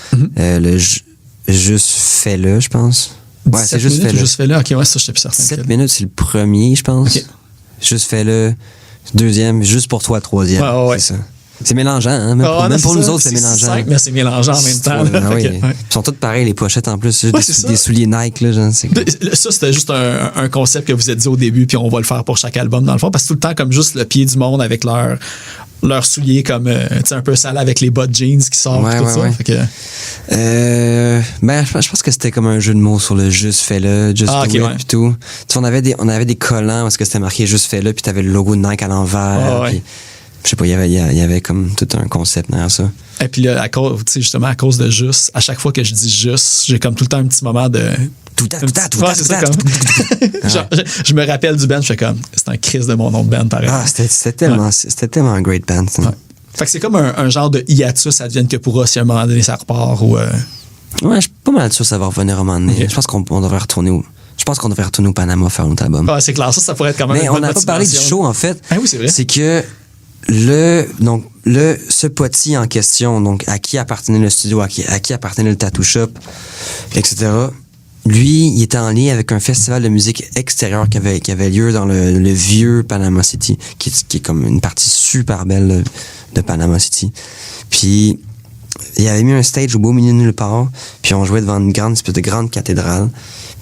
Juste fais-le, je pense. Ouais, c'est Juste fais-le. Juste fais-le, ok, ouais, ça, je sais plus certain. 7 minutes, c'est le premier, je pense. Okay. Juste fais-le. Deuxième, Juste pour toi, troisième. Ouais. C'est ça. C'est mélangeant, hein? Même pour nous autres, c'est mélangeant. C'est 5, mais c'est mélangeant en même temps. Oui. Ils sont tous pareils, les pochettes en plus. Des souliers Nike, là. Genre, ça, c'était juste un concept que vous avez dit au début, puis on va le faire pour chaque album, dans le fond, parce que tout le temps, comme juste le pied du monde avec leurs souliers, comme, tu sais, un peu sale avec les bas de jeans qui sortent, tout ça. Fait que... je pense que c'était comme un jeu de mots sur le Juste fais-le, Just do it, puis tout. Tu sais, on avait des collants parce que c'était marqué Juste fais-le, puis t'avais le logo de Nike à l'envers. Je sais pas, il y avait comme tout un concept derrière ça. Et puis là, justement, à cause de Juste, à chaque fois que je dis Juste, j'ai comme tout le temps un petit moment de... Tout. Je me rappelle du band, je fais comme, c'est un Chris de mon nom de band, pareil. C'était tellement un great band. Fait que c'est comme un genre de hiatus, advienne que pourra si à un moment donné ça repart ou... Ouais, je suis pas mal sûr que ça va revenir à un moment donné. Okay. Je pense qu'on devrait retourner au Panama faire notre album. C'est clair, ça pourrait être quand même Mais on n'a pas parlé du show, en fait. Ah oui, c'est vrai. C'est que ce Potty en question, donc à qui appartenait le studio, à qui appartenait le tattoo shop, etc., lui, il était en lien avec un festival de musique extérieure qui avait lieu dans le vieux Panama City, qui est comme une partie super belle de Panama City. Puis, il avait mis un stage au beau milieu de nulle part, puis on jouait devant une espèce de grande cathédrale.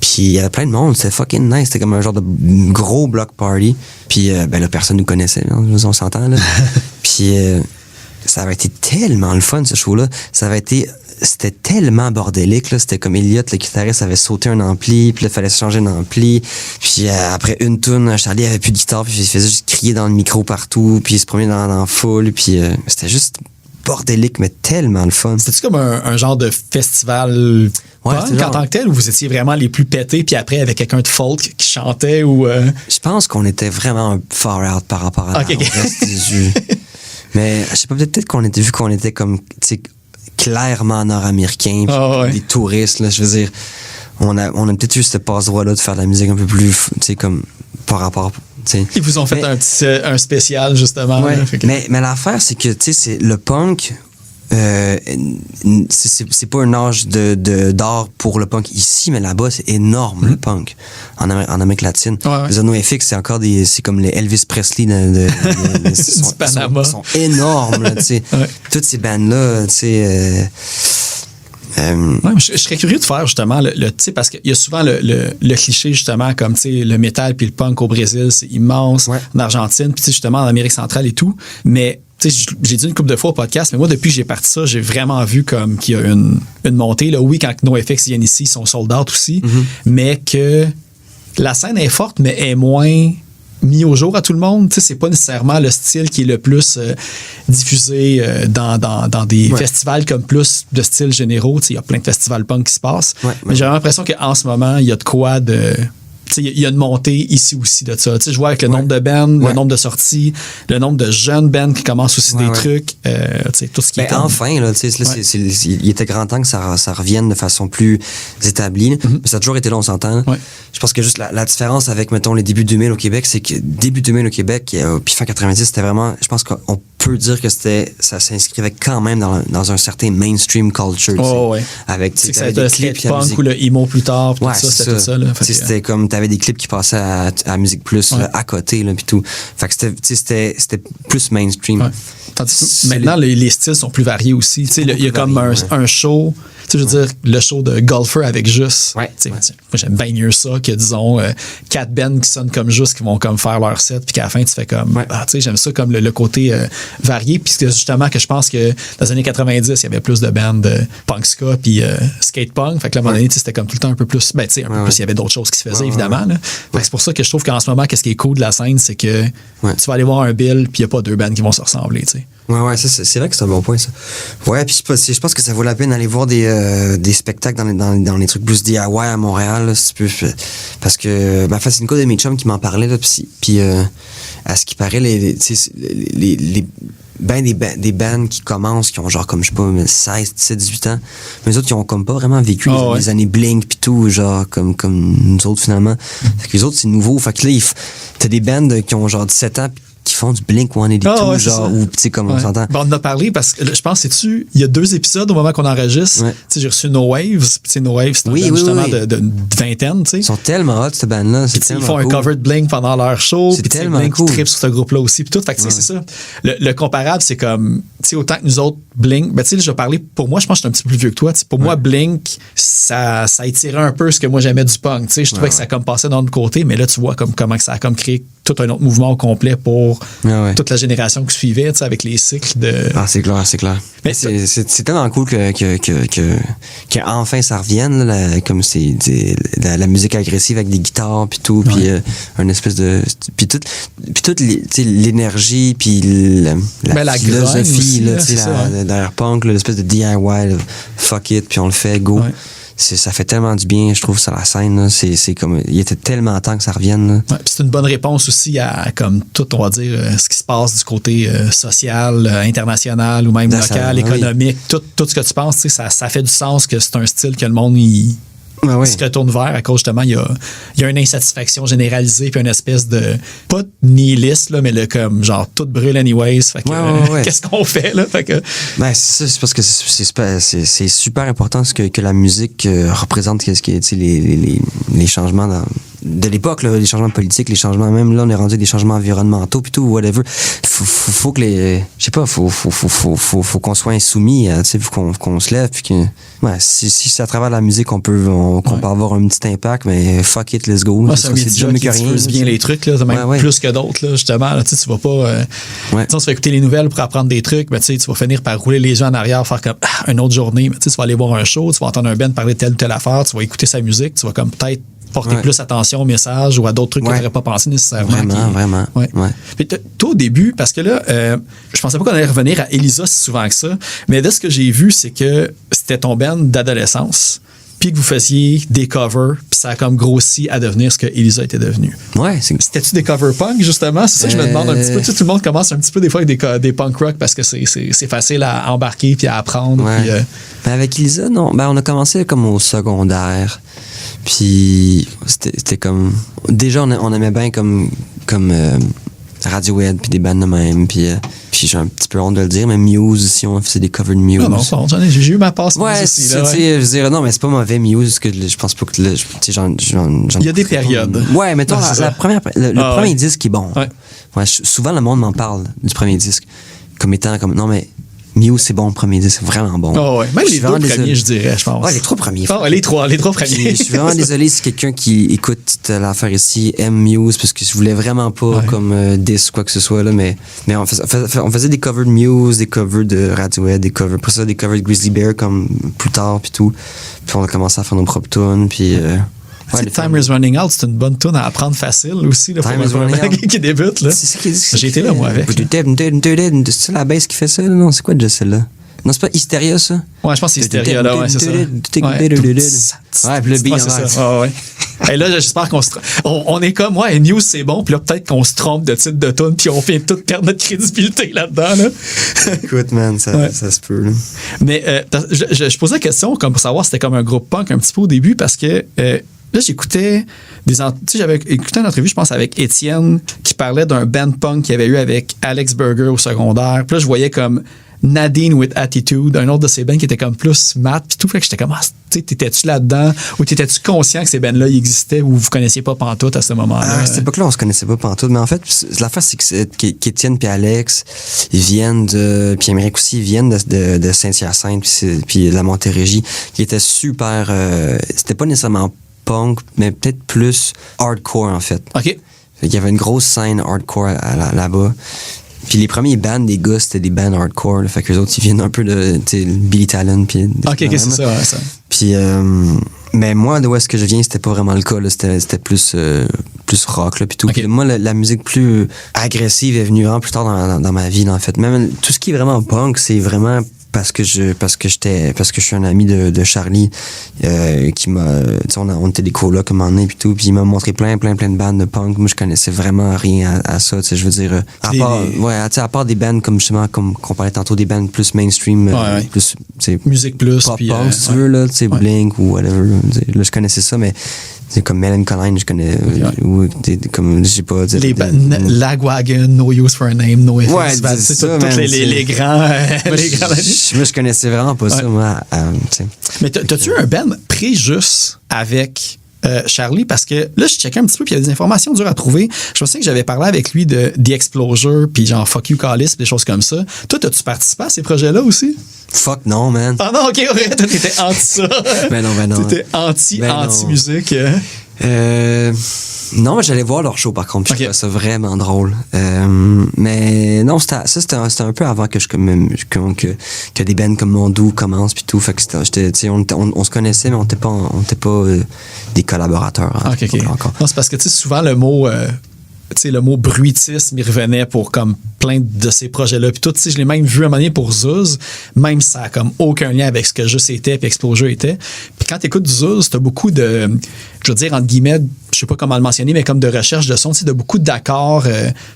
Puis il y avait plein de monde, c'était fucking nice, c'était comme un genre de gros block party. Puis là, personne nous connaissait, on s'entend, là. Puis ça avait été tellement le fun, ce show-là. C'était tellement bordélique, là. C'était comme Elliot, le guitariste, avait sauté un ampli, puis là, il fallait changer d'ampli. Puis après une tune, Charlie avait plus de guitare, puis il faisait juste crier dans le micro partout, puis il se promenait dans la foule, puis c'était juste bordélique, mais tellement le fun. C'était-tu comme un genre de festival punk en tant que tel, ou vous étiez vraiment les plus pétés, puis après, avec quelqu'un de folk qui chantait, ou... Je pense qu'on était vraiment far out par rapport à okay. Reste des yeux. Mais je sais pas, peut-être qu'on était comme, tu sais, clairement nord-américains, des touristes, là, je veux dire, on a peut-être eu ce passe-droit-là de faire de la musique un peu plus, tu sais, comme, par rapport... T'sais. Ils vous ont fait un spécial, justement. Ouais, là, mais l'affaire, c'est que, tu sais, c'est le punk, c'est pas un âge d'or pour le punk ici, mais là-bas, c'est énorme, le punk, en Amérique latine. Ouais. Les NoFX, c'est encore c'est comme les Elvis Presley du Panama. sont énormes, là, tu sais. Ouais. Toutes ces bandes-là, tu sais... Ouais, je serais curieux de faire justement tu sais, parce qu'il y a souvent le cliché justement comme tu sais le métal puis le punk au Brésil, c'est immense, en Argentine, puis tu sais justement en Amérique centrale et tout, mais tu sais, j'ai dit une couple de fois au podcast, mais moi depuis que j'ai parti ça, j'ai vraiment vu comme qu'il y a une montée là. Oui, quand NoFX viennent ici, ils sont sold out aussi, mais que la scène est forte, mais est moins mis au jour à tout le monde. Tu sais, c'est pas nécessairement le style qui est le plus diffusé dans des festivals comme plus de styles généraux. Tu sais, il y a plein de festivals punk qui se passent. Mais j'ai l'impression qu'en ce moment, il y a de quoi de... Il y a une montée ici aussi de ça. Je vois avec le nombre de bands, le nombre de sorties, le nombre de jeunes bands qui commencent aussi des trucs, tout ce qui est... Enfin, là, il était grand temps que ça revienne de façon plus établie. Mais ça a toujours été là, on s'entend. Je pense que juste la différence avec, mettons, les débuts 2000 au Québec, c'est que début 2000 au Québec, puis fin 90, c'était vraiment... Je pense qu'on peut dire que ça s'inscrivait quand même dans un certain mainstream culture. Avec, c'est que ça a été le slip punk ou le emo plus tard, tout ça, c'était tout ça. Là. C'était comme... T'avais des clips qui passaient à Musique Plus là, à côté, puis tout. Fait que c'était plus mainstream. Tandis que maintenant, les styles sont plus variés aussi. Il y a comme un show... Tu sais, je veux dire, le show de Golfer avec Juste. Moi, j'aime bien mieux ça que, disons, 4 bands qui sonnent comme Juste, qui vont comme faire leur set, puis qu'à la fin, tu fais comme... tu sais, j'aime ça comme le côté varié, puis justement que je pense que dans les années 90, il y avait plus de bands punk ska, puis skate punk. Fait que là, à un moment donné, c'était comme tout le temps un peu plus... Ben, tu sais, un peu plus, il y avait d'autres choses qui se faisaient, évidemment. Là. Fait que c'est pour ça que je trouve qu'en ce moment, qu'est-ce qui est cool de la scène, c'est que tu vas aller voir un bill, puis il n'y a pas 2 bands qui vont se ressembler, tu sais. C'est vrai que c'est un bon point, ça. Ouais, puis je pense que ça vaut la peine d'aller voir des spectacles dans les trucs plus DIY à Montréal, là, si tu peux. Parce que, c'est une couple de mes chums qui m'en parlaient, là, puis à ce qui paraît, des bands qui commencent, qui ont genre comme, je sais pas, 16, 17, 18 ans, mais les autres, qui ont comme pas vraiment vécu les années Blink pis tout, genre comme nous autres, finalement. Fait que les autres, c'est nouveau. Fait que là, t'as des bands qui ont genre 17 ans qui font du Blink 182, genre, ou tu sais, comme on s'entend. On en a parlé parce que je pense, il y a 2 épisodes au moment qu'on enregistre. Tu sais, j'ai reçu No Waves, puis tu sais, No Waves, c'est un band justement de vingtaine, tu sais. Ils sont tellement hot, cette band-là. Ils font un cover de Blink pendant leur show. C'est tellement Blink cool. Qui tripe sur ce groupe-là aussi. Puis tout, fait que tu sais, c'est ça. Le comparable, c'est comme, tu sais, autant que nous autres, Blink, tu sais, je vais parler, pour moi, je pense que je suis un petit peu plus vieux que toi. Pour moi, Blink, ça étirait un peu ce que moi j'aimais du punk. Tu sais, je trouvais que ça comme passait d'un autre côté, mais là, tu vois comment ça a comme créé tout un autre mouvement au complet pour toute la génération qui suivait, tu sais, avec les cycles de... c'est clair. Mais c'est tellement cool que enfin ça revienne, là, comme c'est la musique agressive avec des guitares puis tout, puis un espèce de... Puis toute l'énergie, puis la philosophie, là, tu sais, derrière punk, là, l'espèce de DIY, là, fuck it, puis on le fait, go. Ça fait tellement du bien, je trouve, sur la scène. Là. C'est comme, il était tellement temps que ça revienne. C'est une bonne réponse aussi à comme tout, on va dire, ce qui se passe du côté social, international ou même local, économique. Tout ce que tu penses, ça fait du sens que c'est un style que le monde se retourne vers à cause justement il y a une insatisfaction généralisée puis une espèce de pas de nihiliste là, mais le comme genre tout brûle anyways, fait que qu'est-ce qu'on fait là, fait que c'est ça, c'est parce que c'est super important ce que la musique représente, qu'est-ce qui est les changements de l'époque, là, les changements politiques, les changements, même là on est rendu avec des changements environnementaux puis tout, whatever. Faut que faut qu'on soit insoumis, tu sais, qu'on se lève puis que si c'est à travers la musique qu'on peut avoir un petit impact, mais fuck it, let's go. C'est déjà mieux que rien. Tu bien les trucs, là, même plus que d'autres, là, justement. Là, tu vas pas... on se fait écouter les nouvelles pour apprendre des trucs, mais tu vas finir par rouler les gens en arrière, faire comme une autre journée. Mais tu vas aller voir un show, tu vas entendre un band parler de telle ou telle affaire, tu vas écouter sa musique, tu vas comme peut-être porter plus attention au message ou à d'autres trucs que tu n'aurais pas pensé nécessairement. Vraiment. Puis toi, au début, parce que là, je pensais pas qu'on allait revenir à Elisa si souvent que ça, mais de ce que j'ai vu, c'est que c'était ton band d'adolescence, puis que vous faisiez des covers, puis ça a comme grossi à devenir ce que Elisa était devenue. C'était-tu des cover punk, justement? C'est ça que je me demande un petit peu. Tu sais, tout le monde commence un petit peu des fois avec des punk rock parce que c'est facile à embarquer puis à apprendre. Puis, avec Elisa, non. On a commencé comme au secondaire. Puis c'était comme... Déjà, on aimait bien comme Radiohead, puis des bandes de même, puis j'ai un petit peu honte de le dire, mais Muse aussi, on faisait des covers de Muse. Non, j'ai eu ma passe. Ouais, aussi, tu là, sais, je veux dire, non, mais c'est pas mauvais Muse, que je pense pas que, tu sais, Il y a des périodes. Ouais, mettons, Ouais, c'est ça. le premier disque est bon. Ouais. Ouais, souvent, le monde m'en parle du premier disque, comme étant comme, non, mais Muse, c'est bon, le premier disque, c'est vraiment bon. Oh, ouais. Même les deux premiers, je dirais, je pense. Ouais, les trois premiers. Les trois premiers. Je suis vraiment désolé si quelqu'un qui écoute l'affaire ici aime Muse, parce que je voulais vraiment pas comme disque quoi que ce soit, là, mais on faisait des covers de Muse, des covers de Radiohead, des covers de Grizzly Bear comme plus tard, puis tout. Puis on a commencé à faire nos propres tunes, puis... Time is Running Out, c'est une bonne tune à apprendre facile aussi, là, pour Time is Running Out qui débute. Là. C'est ça qui dit. J'ai été là, moi, avec. C'est ça la bass qui fait ça? Là? Non, c'est quoi déjà celle-là? Non, c'est pas Hysteria, ça? Ouais, je pense que c'est Hysteria, là, ouais, c'est ça. Ouais, puis le beat, c'est ça. Ouais. Et là, j'espère on est comme, ouais, News, c'est bon, puis là, peut-être qu'on se trompe de titre de tune, puis on vient tout perdre notre crédibilité là-dedans, là. Écoute, man, ça se peut, là. Mais je posais la question comme pour savoir si c'était comme un groupe punk un petit peu au début, parce que là, j'écoutais j'avais écouté une entrevue, je pense, avec Étienne, qui parlait d'un band punk qu'il avait eu avec Alex Berger au secondaire. Puis là, je voyais comme Nadine with Attitude, un autre de ces bands qui était comme plus mat, puis tout. Fait que j'étais comme, t'étais-tu là-dedans? Ou t'étais-tu conscient que ces bands-là existaient ou vous connaissiez pas pantoute à ce moment-là? À cette époque-là, on se connaissait pas pantoute. Mais en fait, l'affaire, c'est qu'Étienne puis Alex, ils viennent puis Émeric aussi, ils viennent de Saint-Hyacinthe puis la Montérégie, qui était super... c'était pas nécessairement punk, mais peut-être plus hardcore, en fait. OK. Il y avait une grosse scène hardcore là-bas. Puis les premiers bands des gars, c'était des bands hardcore. Là, fait que les autres, ils viennent un peu de Billy Talent. Puis OK, c'est ça, ouais, ça. Puis, mais moi, de où est-ce que je viens, c'était pas vraiment le cas. Là. C'était plus rock, là, puis tout. Okay. Puis moi, la musique plus agressive est venue vraiment plus tard dans ma vie, là, en fait. Même tout ce qui est vraiment punk, c'est vraiment parce que je suis un ami de Charlie qui m'a, on était des colocs à un moment donné puis tout, puis il m'a montré plein de bandes de punk. Moi, je connaissais vraiment rien à ça, tu sais, je veux dire, à part des bandes comme justement comme qu'on parlait tantôt, des bandes plus mainstream, plus musique plus pop puis punk, si tu veux, là, tu sais, Blink ou whatever, là je connaissais ça, mais c'est comme Melancholine, je connais, ou comme, je sais pas. Lagwagon, No Use for a Name, No Effects, c'est ça, tous les grands. Moi, je connaissais vraiment pas ça, moi. Mais t'as-tu eu un band pré-juste avec Charlie? Parce que là, je checkais un petit peu, puis il y a des informations dures à trouver. Je me souviens que j'avais parlé avec lui de The Exposure, puis genre Fuck You Callis, des choses comme ça. Toi, t'as-tu participé à ces projets-là aussi? Fuck non, man. Ah non, ok, ouais, toi, t'étais anti ça. Ben non. T'étais anti-musique. Non, mais j'allais voir leur show, par contre, puis je trouvais ça vraiment drôle. Mais non, c'était un peu avant que que des bands comme Mondou commencent, puis tout. Fait que on se connaissait, mais on était pas des collaborateurs. OK. Encore. Non, c'est parce que, tu sais, souvent, le mot bruitisme, il revenait pour comme plein de ces projets-là. Puis tout, tu sais, je l'ai même vu à un moment donné pour Zuz, même si ça a comme aucun lien avec ce que Juste était puis Exposure était. Puis quand tu écoutes du Zuz, t'as beaucoup de, je veux dire, entre guillemets, je sais pas comment le mentionner, mais comme de recherche de son, tu sais, de beaucoup d'accords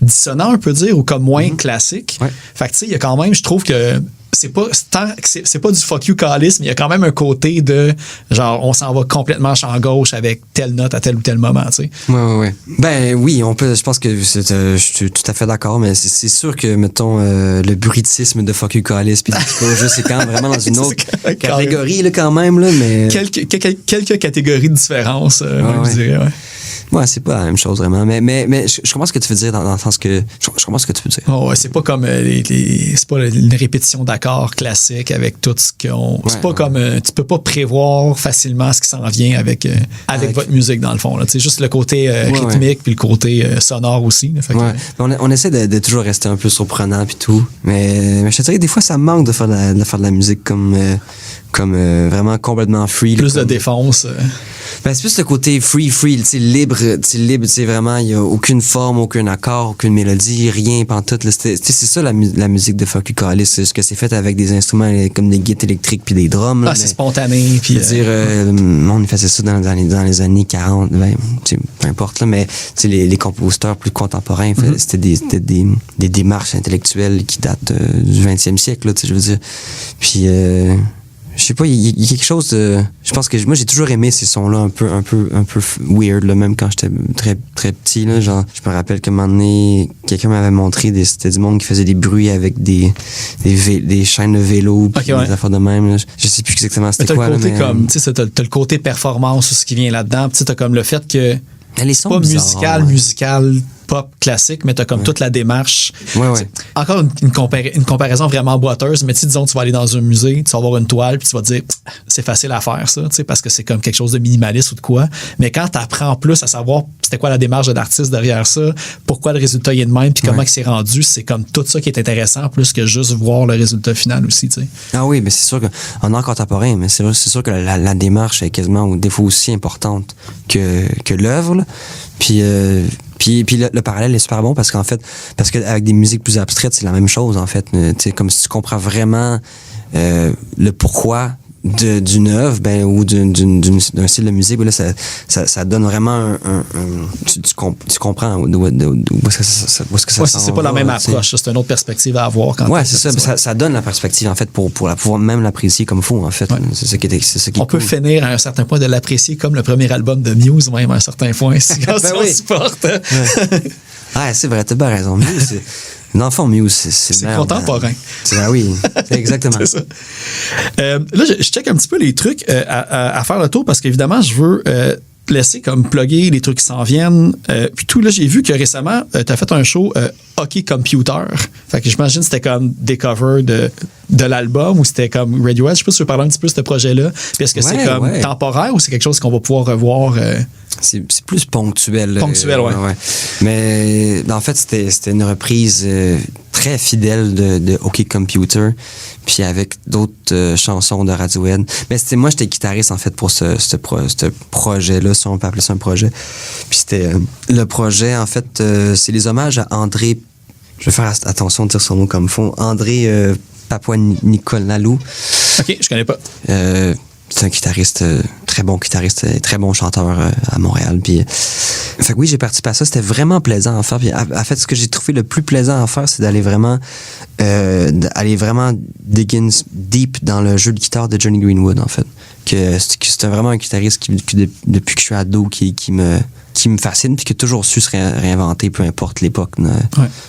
dissonants, on peut dire, ou comme moins classiques. Ouais. Fait que, tu sais, il y a quand même, je trouve que c'est pas du fuck you callis, mais il y a quand même un côté de genre on s'en va complètement champ gauche avec telle note à tel ou tel moment, tu sais. Ouais. Ben oui, je pense que je suis tout à fait d'accord, mais c'est sûr que mettons le bruitisme de fuck you callis puis c'est quand même vraiment dans une autre catégorie là quand même là, mais quelques catégories de différence, je dirais. Ouais. Ouais, c'est pas la même chose vraiment, mais je comprends ce que tu veux dire dans le sens que je comprends ce que tu veux dire. Oh, ouais, c'est pas comme c'est pas une répétition d'accords classique avec tout ce qu'on. C'est pas comme tu peux pas prévoir facilement ce qui s'en vient avec votre musique dans le fond. C'est juste le côté rythmique puis le côté sonore aussi. Là, fait que, on essaie de toujours rester un peu surprenant puis tout, mais je te dirais des fois ça me manque de faire de la musique comme vraiment complètement free. Plus de défense. Ben, c'est plus le côté free, libre, c'est vraiment, il y a aucune forme, aucun accord, aucune mélodie, rien, pantoute, là. C'est ça la musique de Fuck You Callis, c'est ce que c'est fait avec des instruments comme des guitares électriques puis des drums, là. C'est spontané, puis. On faisait ça dans les années 40, peu importe, là, mais, les compositeurs plus contemporains, c'était des démarches intellectuelles qui datent du 20e siècle, là, je veux dire. Puis, je sais pas, il y a quelque chose de... Je pense que moi, j'ai toujours aimé ces sons-là un peu weird, là, même quand j'étais très, très petit, là. Genre, je me rappelle qu'à un moment donné, quelqu'un m'avait montré c'était du monde qui faisait des bruits avec des chaînes de vélo, puis des affaires de même, là. Je sais plus exactement c'était quoi, là, mais... Tu sais, t'as le côté performance, ce qui vient là-dedans. Tu sais, t'as comme le fait que... Les sons pas bizarres, musical, pop classique, mais t'as comme toute la démarche. Ouais. Encore une comparaison vraiment boiteuse, mais disons, tu vas aller dans un musée, tu vas avoir une toile, puis tu vas te dire, c'est facile à faire, ça, parce que c'est comme quelque chose de minimaliste ou de quoi. Mais quand tu apprends plus à savoir c'était quoi la démarche de l'artiste derrière ça, pourquoi le résultat est de même, puis comment il s'est rendu, c'est comme tout ça qui est intéressant, plus que juste voir le résultat final aussi. T'sais. Ah oui, mais c'est sûr qu'en art contemporain, mais c'est sûr que la démarche est quasiment ou des fois aussi importante que l'œuvre, là. Puis le parallèle est super bon parce qu'avec des musiques plus abstraites, c'est la même chose, en fait. Tu sais, comme si tu comprends vraiment le pourquoi d'une œuvre, ou d'un style de musique, là, ça donne vraiment tu comprends où est-ce que ça c'est pas la même approche, c'est une autre perspective à avoir quand c'est ça donne la perspective, en fait, pour pouvoir même l'apprécier comme faut, en fait. Ouais. C'est ça qui est on peut finir à un certain point de l'apprécier comme le premier album de Muse, même à un certain point, si on supporte. Ouais, c'est vrai, t'as bien raison. Muse, dans le fond, Muse, c'est contemporain. Oui, c'est exactement. C'est ça. Là, je check un petit peu les trucs à faire le tour parce qu'évidemment, je veux laisser comme plugger les trucs qui s'en viennent. Puis tout, là, j'ai vu que récemment, tu as fait un show Hockey Computer. Fait que j'imagine que c'était comme des covers de l'album ou c'était comme Radiohead. Je sais pas si tu veux parler un petit peu de ce projet-là. Puis est-ce que c'est comme temporaire ou c'est quelque chose qu'on va pouvoir revoir? C'est plus ponctuel. Ponctuel, ouais. Mais en fait, c'était une reprise très fidèle de Hockey Computer, puis avec d'autres chansons de Radiohead. Mais moi, j'étais guitariste, en fait, pour ce projet-là, si on peut appeler ça un projet. Puis c'était le projet, en fait, c'est les hommages à André, je vais faire attention de dire son nom comme fond, André Papanicolaou. OK, je connais pas. C'est un guitariste, très bon guitariste, très bon chanteur à Montréal. Puis, fait que oui, j'ai participé à ça. C'était vraiment plaisant à faire. Puis, en fait, ce que j'ai trouvé le plus plaisant à faire, c'est d'aller vraiment dig deep dans le jeu de guitare de Johnny Greenwood, en fait. C'est vraiment un guitariste qui depuis que je suis ado, qui me fascine, puis qui a toujours su se réinventer, peu importe l'époque,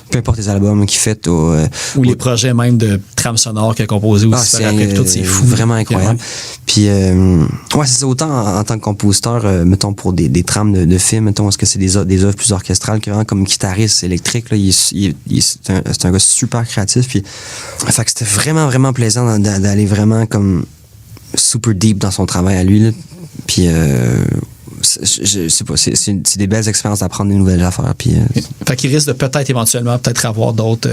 peu importe les albums qu'il fait. Ou les projets même de trame sonore qu'il a composé aussi. C'est fou. Vraiment incroyable. Puis, c'est ça, autant en tant que compositeur, mettons, pour des trames de films, mettons, est-ce que c'est des œuvres plus orchestrales, que vraiment comme guitariste électrique, là, c'est un gars super créatif. Puis, fait que c'était vraiment, vraiment plaisant d'aller vraiment comme super deep dans son travail à lui, là. Puis, je sais pas, c'est des belles expériences d'apprendre des nouvelles affaires. Puis, fait qu'il risque de peut-être éventuellement avoir d'autres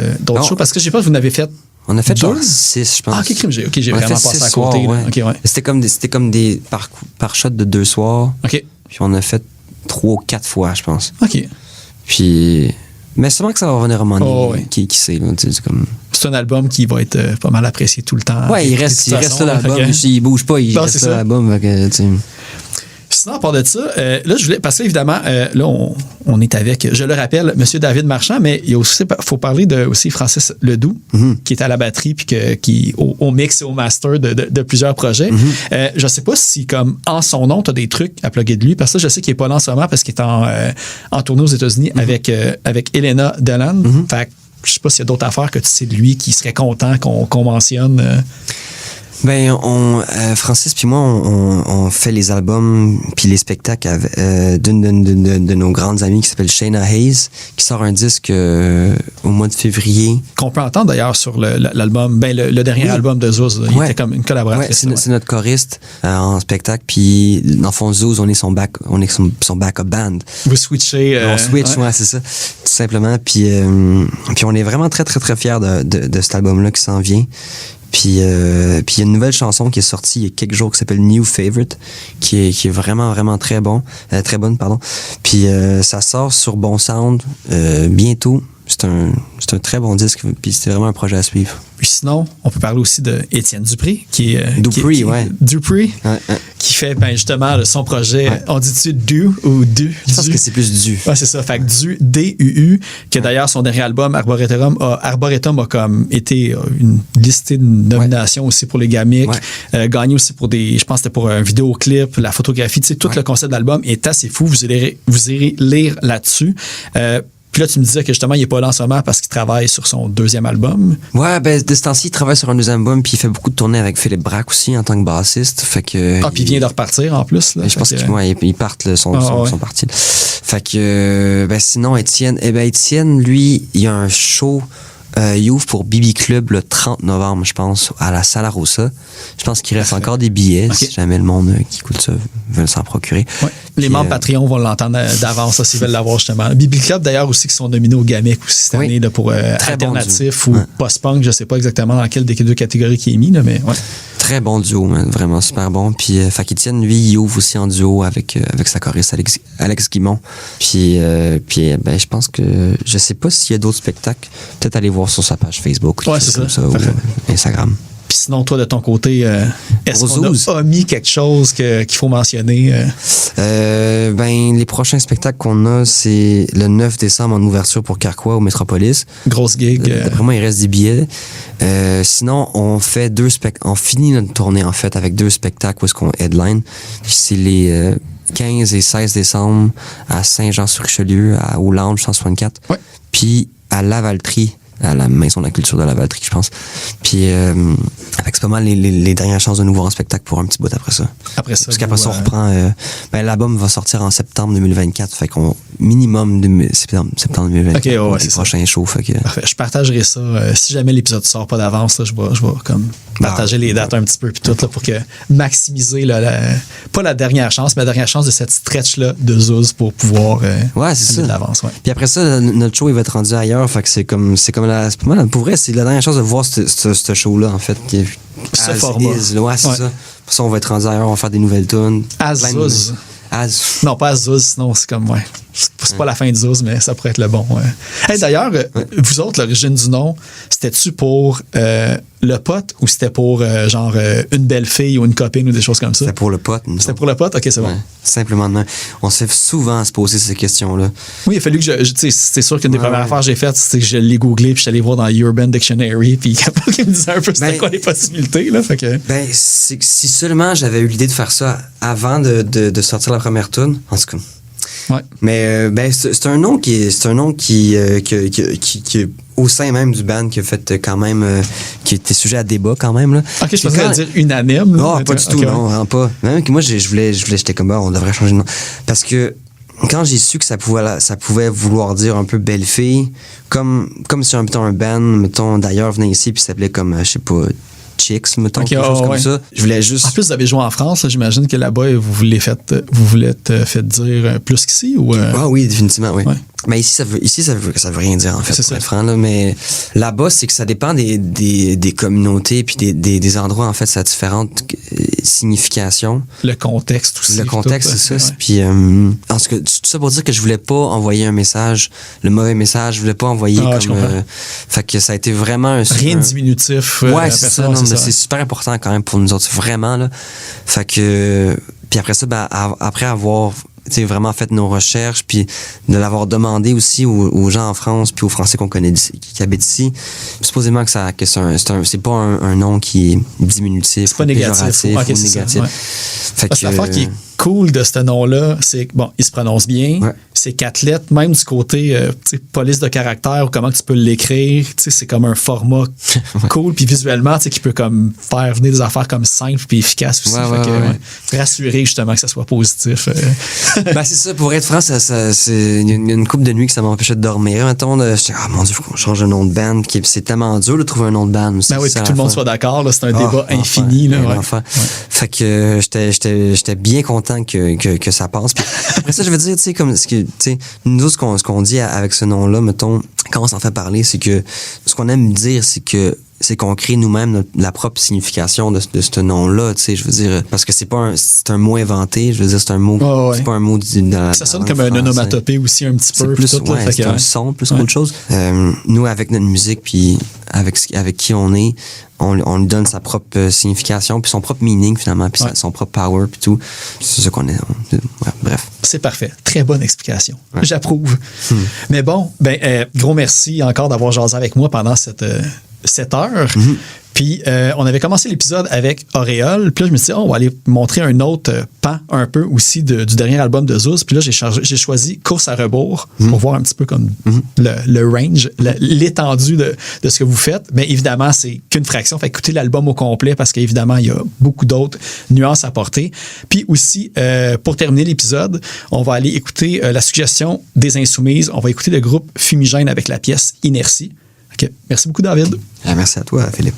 shows, parce que je sais pas, vous n'avez fait. On a fait genre 6, je pense. Ah, ok, crime, j'ai vraiment passé à côté. Soirs, là. Okay, ouais. C'était comme des par shot de 2 soirs. OK. Puis on a fait 3 ou 4 fois, je pense. OK. Puis, mais sûrement que ça va revenir à un moment donné. Qui sait, là, c'est comme... C'est un album qui va être pas mal apprécié tout le temps. Ouais, il reste là, l'album. Il bouge pas, il reste là, l'album. Sinon, à part de ça, là, je voulais. Parce que, évidemment, là, on est avec, je le rappelle, M. David Marchand, mais il faut parler de aussi Francis Ledoux, qui est à la batterie, puis qui au mix et au master de plusieurs projets. Je sais pas si, comme, en son nom, tu as des trucs à plugger de lui, parce que je sais qu'il est pas là en ce moment, parce qu'il est en tournée aux États-Unis avec Elena Delan. Fait que, je sais pas s'il y a d'autres affaires que tu sais de lui qui serait content qu'on mentionne. Ben, Francis puis moi, on fait les albums puis les spectacles d'une de nos grandes amies qui s'appelle Shayna Hayes, qui sort un disque au mois de février. Qu'on peut entendre d'ailleurs sur l'album, le dernier album de Zouz. Il était comme une collaboratrice. C'est notre choriste en spectacle. Puis dans le fond, Zouz, on est son backup band. Vous switchez. On switch, c'est ça, tout simplement. Puis on est vraiment très très très fiers de cet album-là qui s'en vient. Puis il y a une nouvelle chanson qui est sortie il y a quelques jours qui s'appelle New Favorite, qui est vraiment, vraiment très bonne, pardon. Puis ça sort sur Bon Sound bientôt. c'est un très bon disque, puis c'était vraiment un projet à suivre. Puis sinon, on peut parler aussi de Étienne Dupré, qui est... Dupree, ouais. Dupree, Ouais. qui fait justement son projet, Ouais. on dit-tu Du ou Du? Je pense que c'est plus du. Ouais, c'est ça. Fait que Du, D-U-U, que d'ailleurs, son dernier album, Arboretum, a comme été une listée de nominations aussi pour les Gamics. Ouais. Gagné aussi pour je pense que c'était pour un vidéoclip, la photographie. Tu sais, tout le concept de l'album est assez fou. Vous irez lire là-dessus. Puis là, tu me disais que justement, il n'est pas là en ce moment parce qu'il travaille sur son deuxième album. Ouais, ben, de ce temps-ci, il travaille sur un deuxième album, puis il fait beaucoup de tournées avec Philippe Braque aussi en tant que bassiste. Fait que. Puis il vient de repartir en plus. Là, je pense qu'ils partent son parti. Fait que, sinon, Étienne, lui, il y a un show. Il ouvre pour BB Club le 30 novembre, je pense, à la Sala Rossa. Je pense qu'il reste encore des billets, si jamais le monde qui écoute ça veut s'en procurer. Ouais. Les membres Patreon vont l'entendre d'avance s'ils veulent l'avoir justement. BB Club, d'ailleurs, aussi, qui sont nominés au GAMIC aussi cette année là, pour alternatif ou post-punk. Je ne sais pas exactement dans quelle des deux catégories qui est mis, là, mais ouais. Très bon duo, man, vraiment super bon. Puis Étienne, lui, il ouvre aussi en duo avec sa choriste Alex Guimond. Puis je pense que je sais pas s'il y a d'autres spectacles. Peut-être aller voir sur sa page Facebook. Ouais, c'est ça. Comme ça ou Instagram. Puis sinon, toi, de ton côté, est-ce qu'on a omis quelque chose qu'il faut mentionner? Les prochains spectacles qu'on a, c'est le 9 décembre en ouverture pour Carquois au Métropolis. Grosse gig. D'après moi, il reste des billets. Sinon, on fait on finit notre tournée, en fait, avec 2 spectacles où est-ce qu'on headline. C'est les 15 et 16 décembre à Saint-Jean-sur-Richelieu, au Lounge 164. Ouais. Puis à Lavaltrie, à la Maison de la Culture de Lavaltrie, je pense. Puis c'est pas mal les dernières chances de nous voir en spectacle pour un petit bout après ça. Parce qu'après ça, on reprend... l'album va sortir en septembre 2024, fait qu'on... Minimum septembre 2024. Okay, les prochains shows. Parfait. Je partagerai ça. Si jamais l'épisode sort pas d'avance, là, je vais comme partager les dates un petit peu puis tout là, pour que maximiser pas la dernière chance, mais la dernière chance de cette stretch-là de Zouz pour pouvoir c'est ça. De l'avance. Ouais. Puis après ça, notre show il va être rendu ailleurs. Fait que c'est comme c'est pas mal. Pour vrai, c'est la dernière chance de voir ce show-là, en fait. Ce format. C'est ça. Pour ça, on va être rendu ailleurs, on va faire des nouvelles tunes. Zouz. Non, pas Zouz, sinon c'est comme, c'est pas la fin de Zouz, mais ça pourrait être le bon. Hey, d'ailleurs, vous autres, l'origine du nom, c'était-tu pour le pote ou c'était pour une belle fille ou une copine ou des choses comme ça? C'était pour le pote. C'était pour le pote? OK, c'est bon. Simplement de même. On se fait souvent se poser ces questions-là. Oui, il a fallu que c'est sûr qu'une des premières affaires que j'ai faites, c'est que je l'ai googlé puis je suis allé voir dans Urban Dictionary puis il me disait un peu c'était quoi les possibilités. Là, fait que... si seulement j'avais eu l'idée de faire ça avant de sortir la première tune, en tout cas. Ouais. Mais c'est un nom qui au sein même du band qui a fait quand même qui était sujet à débat quand même là. OK, je pensais dire unanime. Non, pas du tout, non, vraiment pas. Même que moi j'étais comme on devrait changer de nom parce que quand j'ai su que ça pouvait vouloir dire un peu belle fille, comme si un band mettons d'ailleurs venait ici puis s'appelait comme je sais pas Chicks, mettons, quelque chose comme ça. Je voulais juste... En plus, vous avez joué en France, là, j'imagine que là-bas, vous voulez être fait dire plus qu'ici ou... Ah oui, définitivement, oui. Ouais. Mais ici, ça veut rien dire, en fait, pour être franc, là. Mais là-bas, c'est que ça dépend des communautés puis des endroits, en fait, ça a différentes significations. Le contexte aussi. Le contexte, c'est ça. Puis, en tout cas, tout ça pour dire que je voulais pas envoyer un message, le mauvais message, je voulais pas envoyer fait que ça a été vraiment rien de diminutif. Ouais, c'est ça. Non, mais c'est super important quand même pour nous autres, vraiment, là. Fait que... Puis après ça, après avoir... vraiment fait nos recherches, puis de l'avoir demandé aussi aux gens en France, puis aux Français qu'on connaît qui habitent ici. Supposément que c'est pas un nom qui est diminutif, c'est pas négatif, ou négatif. Fait que l'affaire qui est cool de ce nom-là, c'est que, il se prononce bien. Ouais. C'est 4 lettres, même du côté police de caractère, ou comment tu peux l'écrire. C'est comme un format cool, puis visuellement, qui peut comme faire venir des affaires comme simples puis efficaces aussi. Rassurer justement que ça soit positif. C'est ça, pour être franc, c'est une couple de nuits que ça m'empêchait de dormir. Mettons, mon Dieu, faut qu'on change de nom de band. C'est tellement dur de trouver un nom de band. Oui, puis que tout le monde soit d'accord, là, c'est un débat infini. Là, Fait que j'étais bien content que ça passe. Puis après ça, je veux dire, nous autres, ce qu'on dit avec ce nom-là, mettons, quand on s'en fait parler, c'est que ce qu'on aime dire, c'est que c'est qu'on crée nous-mêmes la propre signification de ce nom-là, tu sais, je veux dire, parce que c'est un mot inventé, je veux dire, c'est un mot, c'est pas un mot ça sonne comme un onomatopée aussi un petit peu. C'est plus, tout, ouais, c'est un son plus qu'autre chose. Nous, avec notre musique, puis avec qui on est, on lui donne sa propre signification, puis son propre meaning, finalement, puis son propre power, puis tout. C'est ça qu'on est. Bref. C'est parfait. Très bonne explication. Ouais. J'approuve. Mais bon, gros merci encore d'avoir jasé avec moi pendant cette heure. Puis, on avait commencé l'épisode avec Auréole. Puis là, je me suis dit, on va aller montrer un autre pan un peu aussi du dernier album de Zouz. Puis là, j'ai choisi Course à rebours pour voir un petit peu comme le range, l'étendue de ce que vous faites. Mais évidemment, c'est qu'une fraction. Fait écoutez l'album au complet parce qu'évidemment, il y a beaucoup d'autres nuances à apporter. Puis aussi, pour terminer l'épisode, on va aller écouter la suggestion des Insoumises. On va écouter le groupe Fumigène avec la pièce Inertie. Okay. Merci beaucoup, David. Merci à toi, Philippe.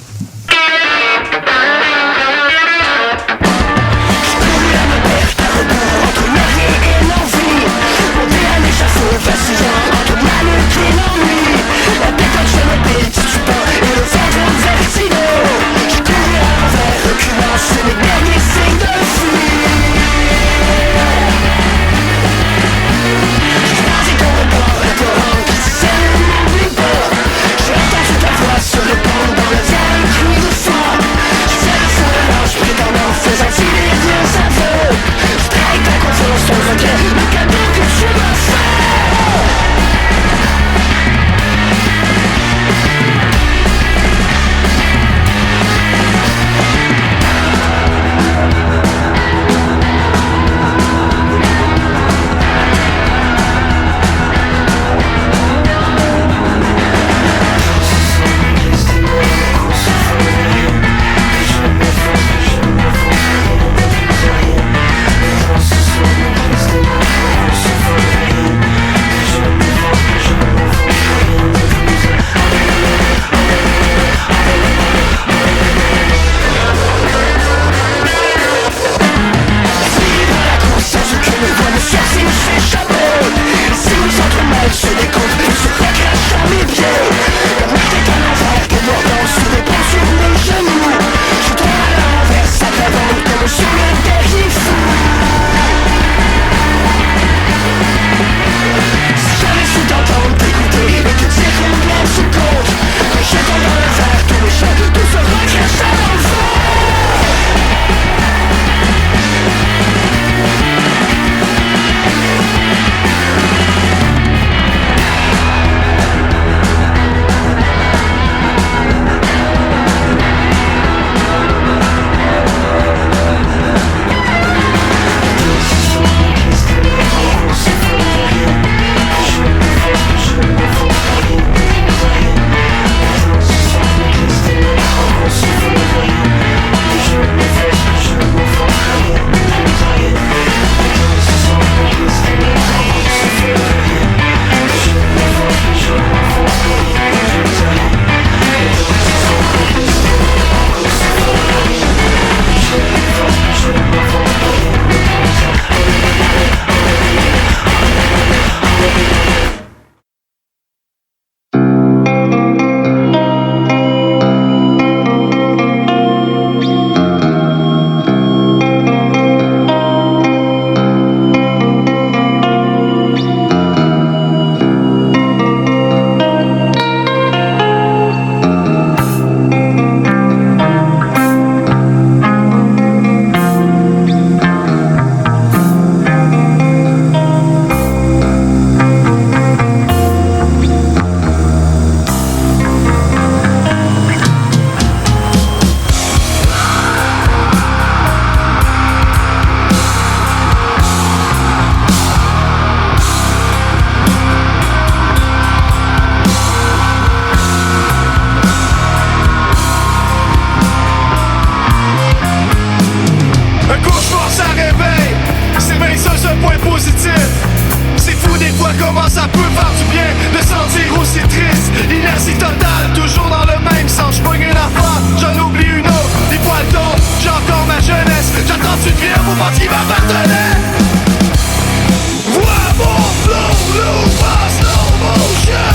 Y'a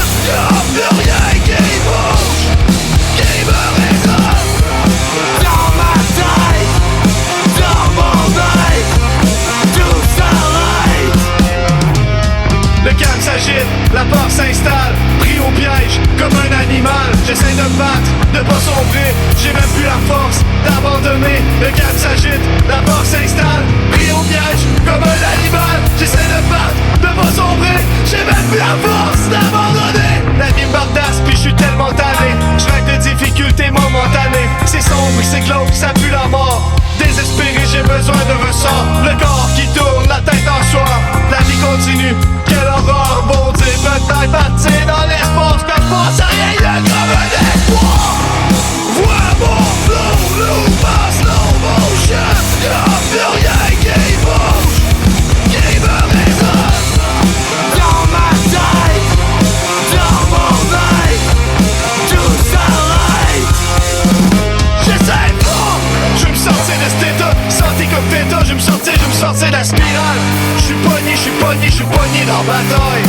plus rien qui bouge, qui me spirale. J'suis pogné dans la bataille.